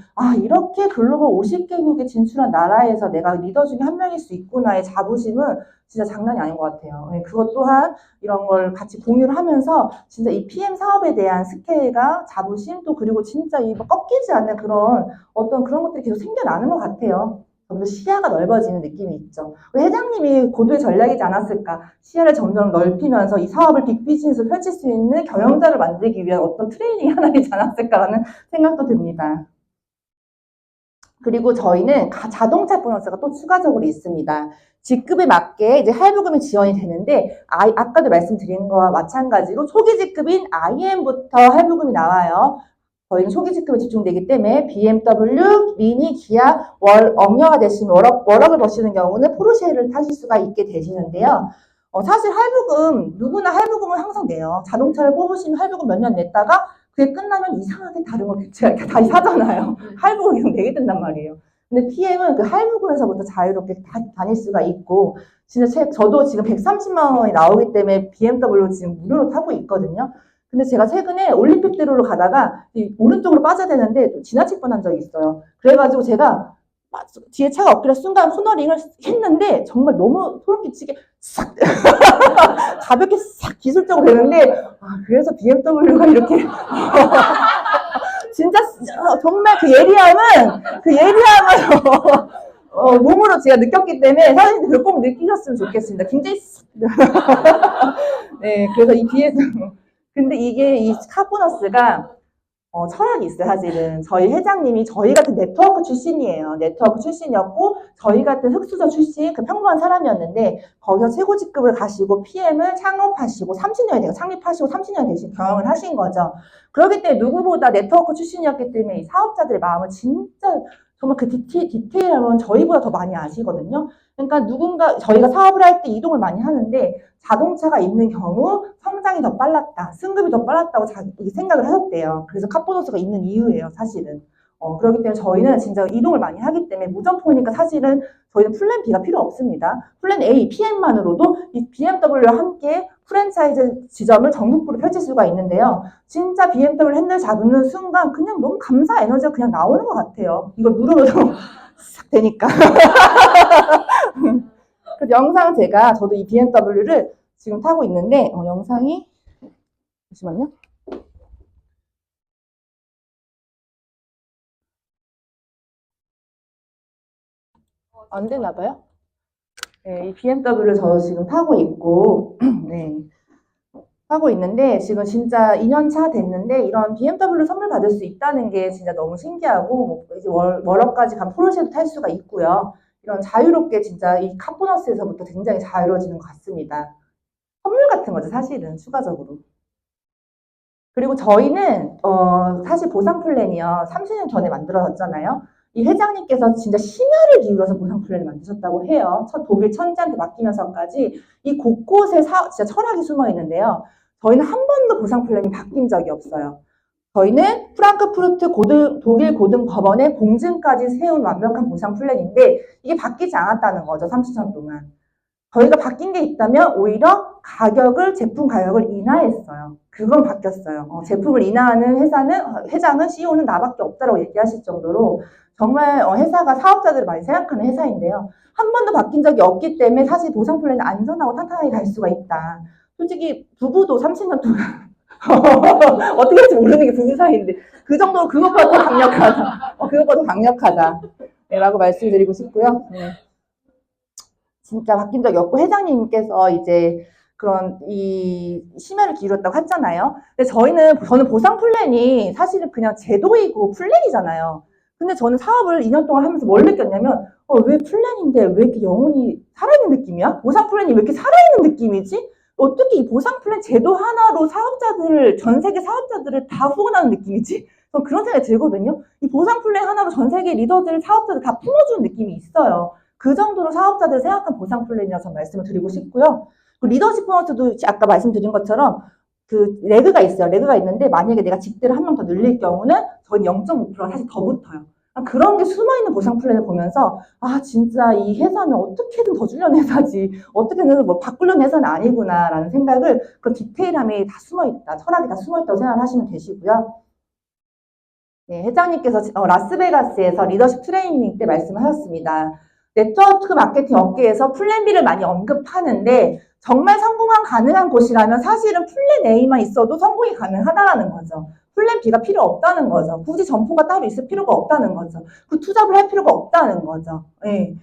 이렇게 글로벌 50개국에 진출한 나라에서 내가 리더 중에 한 명일 수 있구나의 자부심은 진짜 장난이 아닌 것 같아요. 그것 또한 이런 걸 같이 공유를 하면서 진짜 이 PM 사업에 대한 스케일과 자부심 또 그리고 진짜 꺾이지 않는 그런 것들이 계속 생겨나는 것 같아요. 좀 더 시야가 넓어지는 느낌이 있죠. 회장님이 고도의 전략이지 않았을까. 시야를 점점 넓히면서 이 사업을 빅비즈니스로 펼칠 수 있는 경영자를 만들기 위한 어떤 트레이닝이 하나이지 않았을까라는 생각도 듭니다. 그리고 저희는 자동차 보너스가 또 추가적으로 있습니다. 직급에 맞게 이제 할부금이 지원이 되는데 아까도 말씀드린 거와 마찬가지로 초기 직급인 IM부터 할부금이 나와요. 저희는 초기 직급에 집중되기 때문에 BMW, 미니, 기아, 엄녀가 되시면 월억을 버시는 경우는 포르쉐를 타실 수가 있게 되시는데요. 사실 누구나 할부금은 항상 내요. 자동차를 뽑으시면 할부금 몇 년 냈다가 그게 끝나면 이상하게 다른 거 다시 사잖아요. 할부금 계속 내게 된단 말이에요. 근데 PM은 그 할부금에서부터 자유롭게 다닐 수가 있고, 진짜 저도 지금 130만 원이 나오기 때문에 BMW 지금 무료로 타고 있거든요. 근데 제가 최근에 올림픽대로로 가다가 오른쪽으로 빠져야 되는데 지나칠 뻔한 적이 있어요. 그래가지고 제가 뒤에 차가 없길래 순간 코너링을 했는데 정말 너무 소름 끼치게 싹 가볍게 싹 기술적으로 되는데 그래서 BMW가 이렇게 진짜 정말 그 예리함은 몸으로 제가 느꼈기 때문에 사장님들 꼭 느끼셨으면 좋겠습니다. 굉장히 네, 그래서 이 뒤에서 근데 이 카보너스가 철학이 있어요, 사실은. 저희 회장님이 저희 같은 네트워크 출신이에요. 네트워크 출신이었고, 저희 같은 흑수저 출신, 그 평범한 사람이었는데, 거기서 최고 직급을 가시고, PM을 창립하시고 30년이 되신 경험을 하신 거죠. 그렇기 때문에 누구보다 네트워크 출신이었기 때문에 이 사업자들의 마음을 진짜 정말 그 디테일하면 저희보다 더 많이 아시거든요. 그러니까 저희가 사업을 할 때 이동을 많이 하는데 자동차가 있는 경우 성장이 더 빨랐다, 승급이 더 빨랐다고 자기 생각을 하셨대요. 그래서 카보너스가 있는 이유예요, 사실은. 그렇기 때문에 저희는 진짜 이동을 많이 하기 때문에 무점포니까 사실은 저희는 플랜 B가 필요 없습니다. 플랜 A, PM만으로도 이 BMW와 함께 프랜차이즈 지점을 전국구로 펼칠 수가 있는데요. 진짜 BMW 핸들 잡는 순간 그냥 너무 감사 에너지가 그냥 나오는 것 같아요. 이걸 누르면 싹 되니까. 그 영상 저도 이 BMW를 지금 타고 있는데, 영상이, 잠시만요. 안 되나 봐요? 네, 이 BMW를 저 지금 타고 있고, 네. 하고 있는데, 지금 진짜 2년 차 됐는데, 이런 BMW 선물 받을 수 있다는 게 진짜 너무 신기하고, 뭐 이제 월업까지 간 포르쉐도 탈 수가 있고요. 이런 자유롭게 진짜 이 카보너스에서부터 굉장히 자유로워지는 것 같습니다. 선물 같은 거죠, 사실은, 추가적으로. 그리고 저희는, 사실 보상 플랜이요. 30년 전에 만들어졌잖아요. 이 회장님께서 진짜 심혈을 기울여서 보상 플랜을 만드셨다고 해요. 독일 천재한테 맡기면서까지 이 곳곳에 진짜 철학이 숨어 있는데요. 저희는 한 번도 보상 플랜이 바뀐 적이 없어요. 저희는 프랑크푸르트 독일 고등법원의 공증까지 세운 완벽한 보상 플랜인데 이게 바뀌지 않았다는 거죠. 30년 동안. 저희가 바뀐 게 있다면 오히려 제품 가격을 인하했어요. 그건 바뀌었어요. 제품을 인하하는 회장은 CEO는 나밖에 없다라고 얘기하실 정도로 정말 회사가 사업자들을 많이 생각하는 회사인데요. 한 번도 바뀐 적이 없기 때문에 사실 보상 플랜은 안전하고 탄탄하게 갈 수가 있다. 솔직히 부부도 30년 동안 어떻게 할지 모르는 게 부부 사이인데 그 정도로 그것보다 더 강력하다. 그것보다 더 강력하다. 네, 라고 말씀드리고 싶고요. 네. 진짜 바뀐 적이 없고 회장님께서 이제 그런 이 심혈을 기울였다고 했잖아요. 근데 저는 보상 플랜이 사실은 그냥 제도이고 플랜이잖아요. 근데 저는 사업을 2년 동안 하면서 뭘 느꼈냐면 왜 플랜인데 왜 이렇게 영혼이 살아있는 느낌이야? 보상 플랜이 왜 이렇게 살아있는 느낌이지? 어떻게 이 보상 플랜 제도 하나로 전 세계 사업자들을 다 후원하는 느낌이지? 전 그런 생각이 들거든요. 이 보상 플랜 하나로 전 세계 사업자들 다 품어주는 느낌이 있어요. 그 정도로 사업자들 생각한 보상 플랜이라서 말씀을 드리고 싶고요. 리더십 보너스도 아까 말씀드린 것처럼 그 레그가 있어요. 레그가 있는데 만약에 내가 직대를 한 명 더 늘릴 경우는 전 0.5%가 사실 더 붙어요. 그런 게 숨어있는 보상 플랜을 보면서 진짜 이 회사는 어떻게든 더 주려는 회사지 어떻게든 뭐 바꾸려는 회사는 아니구나라는 생각을 그런 디테일함이 다 숨어있다. 철학이 다 숨어있다고 생각을 하시면 되시고요. 네, 회장님께서 라스베가스에서 리더십 트레이닝 때 말씀하셨습니다. 네트워크 마케팅 업계에서 플랜 B를 많이 언급하는데 정말 성공한 가능한 곳이라면 사실은 플랜 A만 있어도 성공이 가능하다는 거죠. 플랜 B가 필요 없다는 거죠. 굳이 점포가 따로 있을 필요가 없다는 거죠. 그 투잡을 할 필요가 없다는 거죠. 네.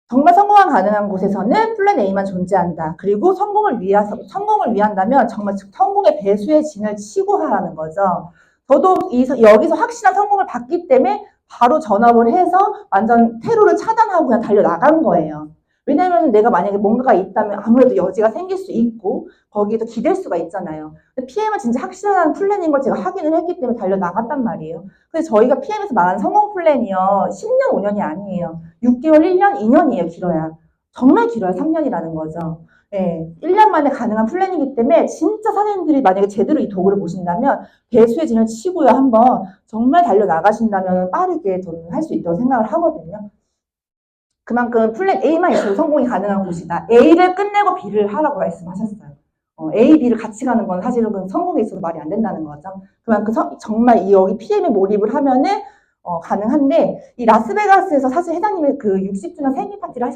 정말 성공한 가능한 곳에서는 플랜 A만 존재한다. 그리고 성공을 위한다면 정말 성공의 배수의 진을 치고 하라는 거죠. 저도 여기서 확실한 성공을 봤기 때문에 바로 전업을 해서 완전 테러를 차단하고 그냥 달려나간 거예요. 왜냐면 내가 만약에 뭔가가 있다면 아무래도 여지가 생길 수 있고 거기에도 기댈 수가 있잖아요. PM은 진짜 확실한 플랜인 걸 제가 확인을 했기 때문에 달려나갔단 말이에요. 근데 저희가 PM에서 말하는 성공 플랜이요. 10년, 5년이 아니에요. 6개월, 1년, 2년이에요. 길어야. 정말 길어요. 3년이라는 거죠. 네, 1년 만에 가능한 플랜이기 때문에 진짜 사장님들이 만약에 제대로 이 도구를 보신다면 배수의 진을 치고요. 한번 정말 달려나가신다면 빠르게 저는 할 수 있다고 생각을 하거든요. 그만큼 플랜 A만 있어도 성공이 가능한 곳이다. A를 끝내고 B를 하라고 말씀하셨어요. A, B를 같이 가는 건 사실은 성공에 있어서 말이 안 된다는 거죠. 그만큼 정말 여기 PM에 몰입을 하면은 가능한데 이 라스베가스에서 사실 회장님이 그 60주년 생일 파티를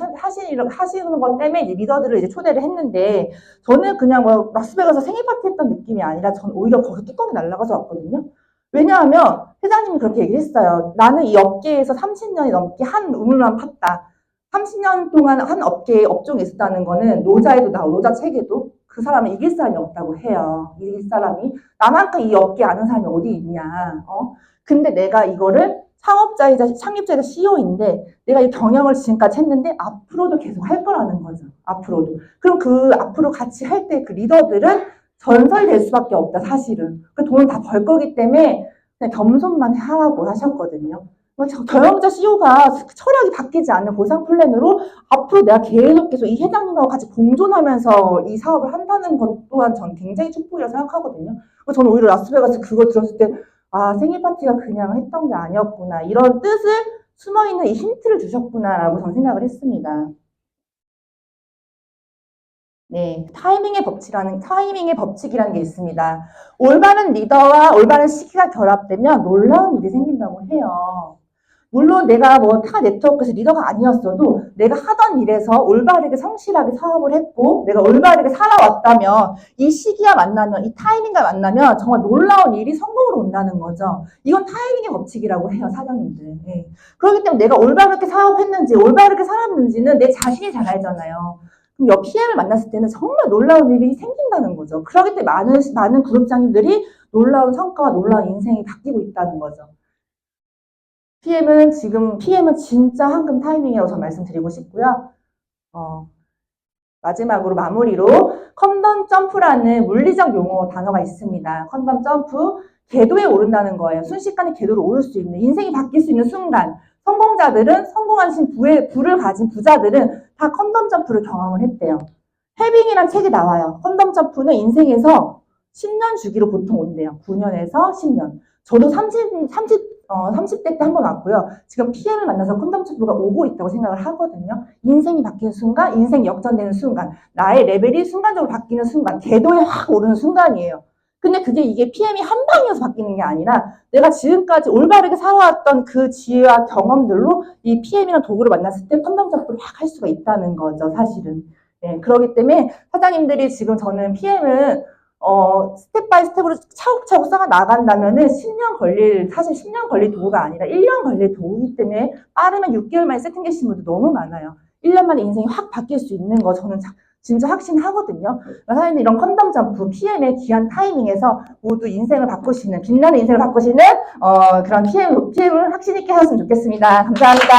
하시는 것 때문에 이제 리더들을 이제 초대를 했는데 저는 그냥 뭐 라스베가스 생일 파티 했던 느낌이 아니라 저는 오히려 거기서 뚜껑이 날아가서 왔거든요. 왜냐하면 회장님이 그렇게 얘기를 했어요. 나는 이 업계에서 30년이 넘게 한 우물만 팠다. 30년 동안 한 업종에 있었다는 거는 노자 책에도 그 사람은 이길 사람이 없다고 해요. 이길 사람이. 나만큼 이 업계 아는 사람이 어디 있냐. 근데 내가 이거를 창립자이자 CEO인데 내가 이 경영을 지금까지 했는데 앞으로도 계속 할 거라는 거죠. 앞으로도. 그럼 그 앞으로 같이 할 때 그 리더들은 전설될 수밖에 없다, 사실은. 그 돈을 다 벌 거기 때문에 그냥 겸손만 하라고 하셨거든요. 경영자 CEO가 철학이 바뀌지 않는 보상 플랜으로 앞으로 내가 계속 이 회장님하고 같이 공존하면서 이 사업을 한다는 것 또한 전 굉장히 축복이라고 생각하거든요. 저는 오히려 라스베가스 그거 들었을 때 아, 생일 파티가 그냥 했던 게 아니었구나. 이런 뜻을 숨어있는 이 힌트를 주셨구나라고 저는 생각을 했습니다. 네, 타이밍의 법칙이라는 게 있습니다. 올바른 리더와 올바른 시기가 결합되면 놀라운 일이 생긴다고 해요. 물론 내가 뭐 타 네트워크에서 리더가 아니었어도 내가 하던 일에서 올바르게 성실하게 사업을 했고 내가 올바르게 살아왔다면 이 시기와 만나면 이 타이밍과 만나면 정말 놀라운 일이 성공으로 온다는 거죠. 이건 타이밍의 법칙이라고 해요, 사장님들. 네. 그렇기 때문에 내가 올바르게 사업했는지 올바르게 살았는지는 내 자신이 잘 알잖아요. 그럼 옆 PM을 만났을 때는 정말 놀라운 일이 생긴다는 거죠. 그렇기 때문에 많은 그룹장님들이 놀라운 성과와 놀라운 인생이 바뀌고 있다는 거죠. PM은 진짜 황금 타이밍이라고 저는 말씀드리고 싶고요. 마지막으로 마무리로 컨덤 점프라는 물리적 용어 단어가 있습니다. 컨덤 점프, 궤도에 오른다는 거예요. 순식간에 궤도로 오를 수 있는, 인생이 바뀔 수 있는 순간. 성공자들은, 성공하신 부를 가진 부자들은 다 컨덤 점프를 경험을 했대요. 해빙이란 책이 나와요. 컨덤 점프는 인생에서 10년 주기로 보통 온대요. 9년에서 10년. 저도 30대 때 한 번 왔고요. 지금 PM을 만나서 컨덤 점프가 오고 있다고 생각을 하거든요. 인생이 바뀌는 순간, 인생이 역전되는 순간, 나의 레벨이 순간적으로 바뀌는 순간, 궤도에 확 오르는 순간이에요. 근데 이게 PM이 한 방이어서 바뀌는 게 아니라 내가 지금까지 올바르게 살아왔던 그 지혜와 경험들로 이 PM이라는 도구를 만났을 때 컨덤 점프를 확 할 수가 있다는 거죠, 사실은. 네, 그렇기 때문에 사장님들이 지금 저는 PM은 스텝 바이 스텝으로 차곡차곡 쌓아 나간다면은 사실 10년 걸릴 도구가 아니라 1년 걸릴 도구이기 때문에 빠르면 6개월 만에 세팅 되신 분들 너무 많아요. 1년 만에 인생이 확 바뀔 수 있는 거 저는 진짜 확신하거든요. 사장님 이런 컨덤 점프, PM의 귀한 타이밍에서 모두 인생을 바꾸시는, 빛나는 인생을 바꾸시는, 그런 PM을 확신 있게 하셨으면 좋겠습니다. 감사합니다.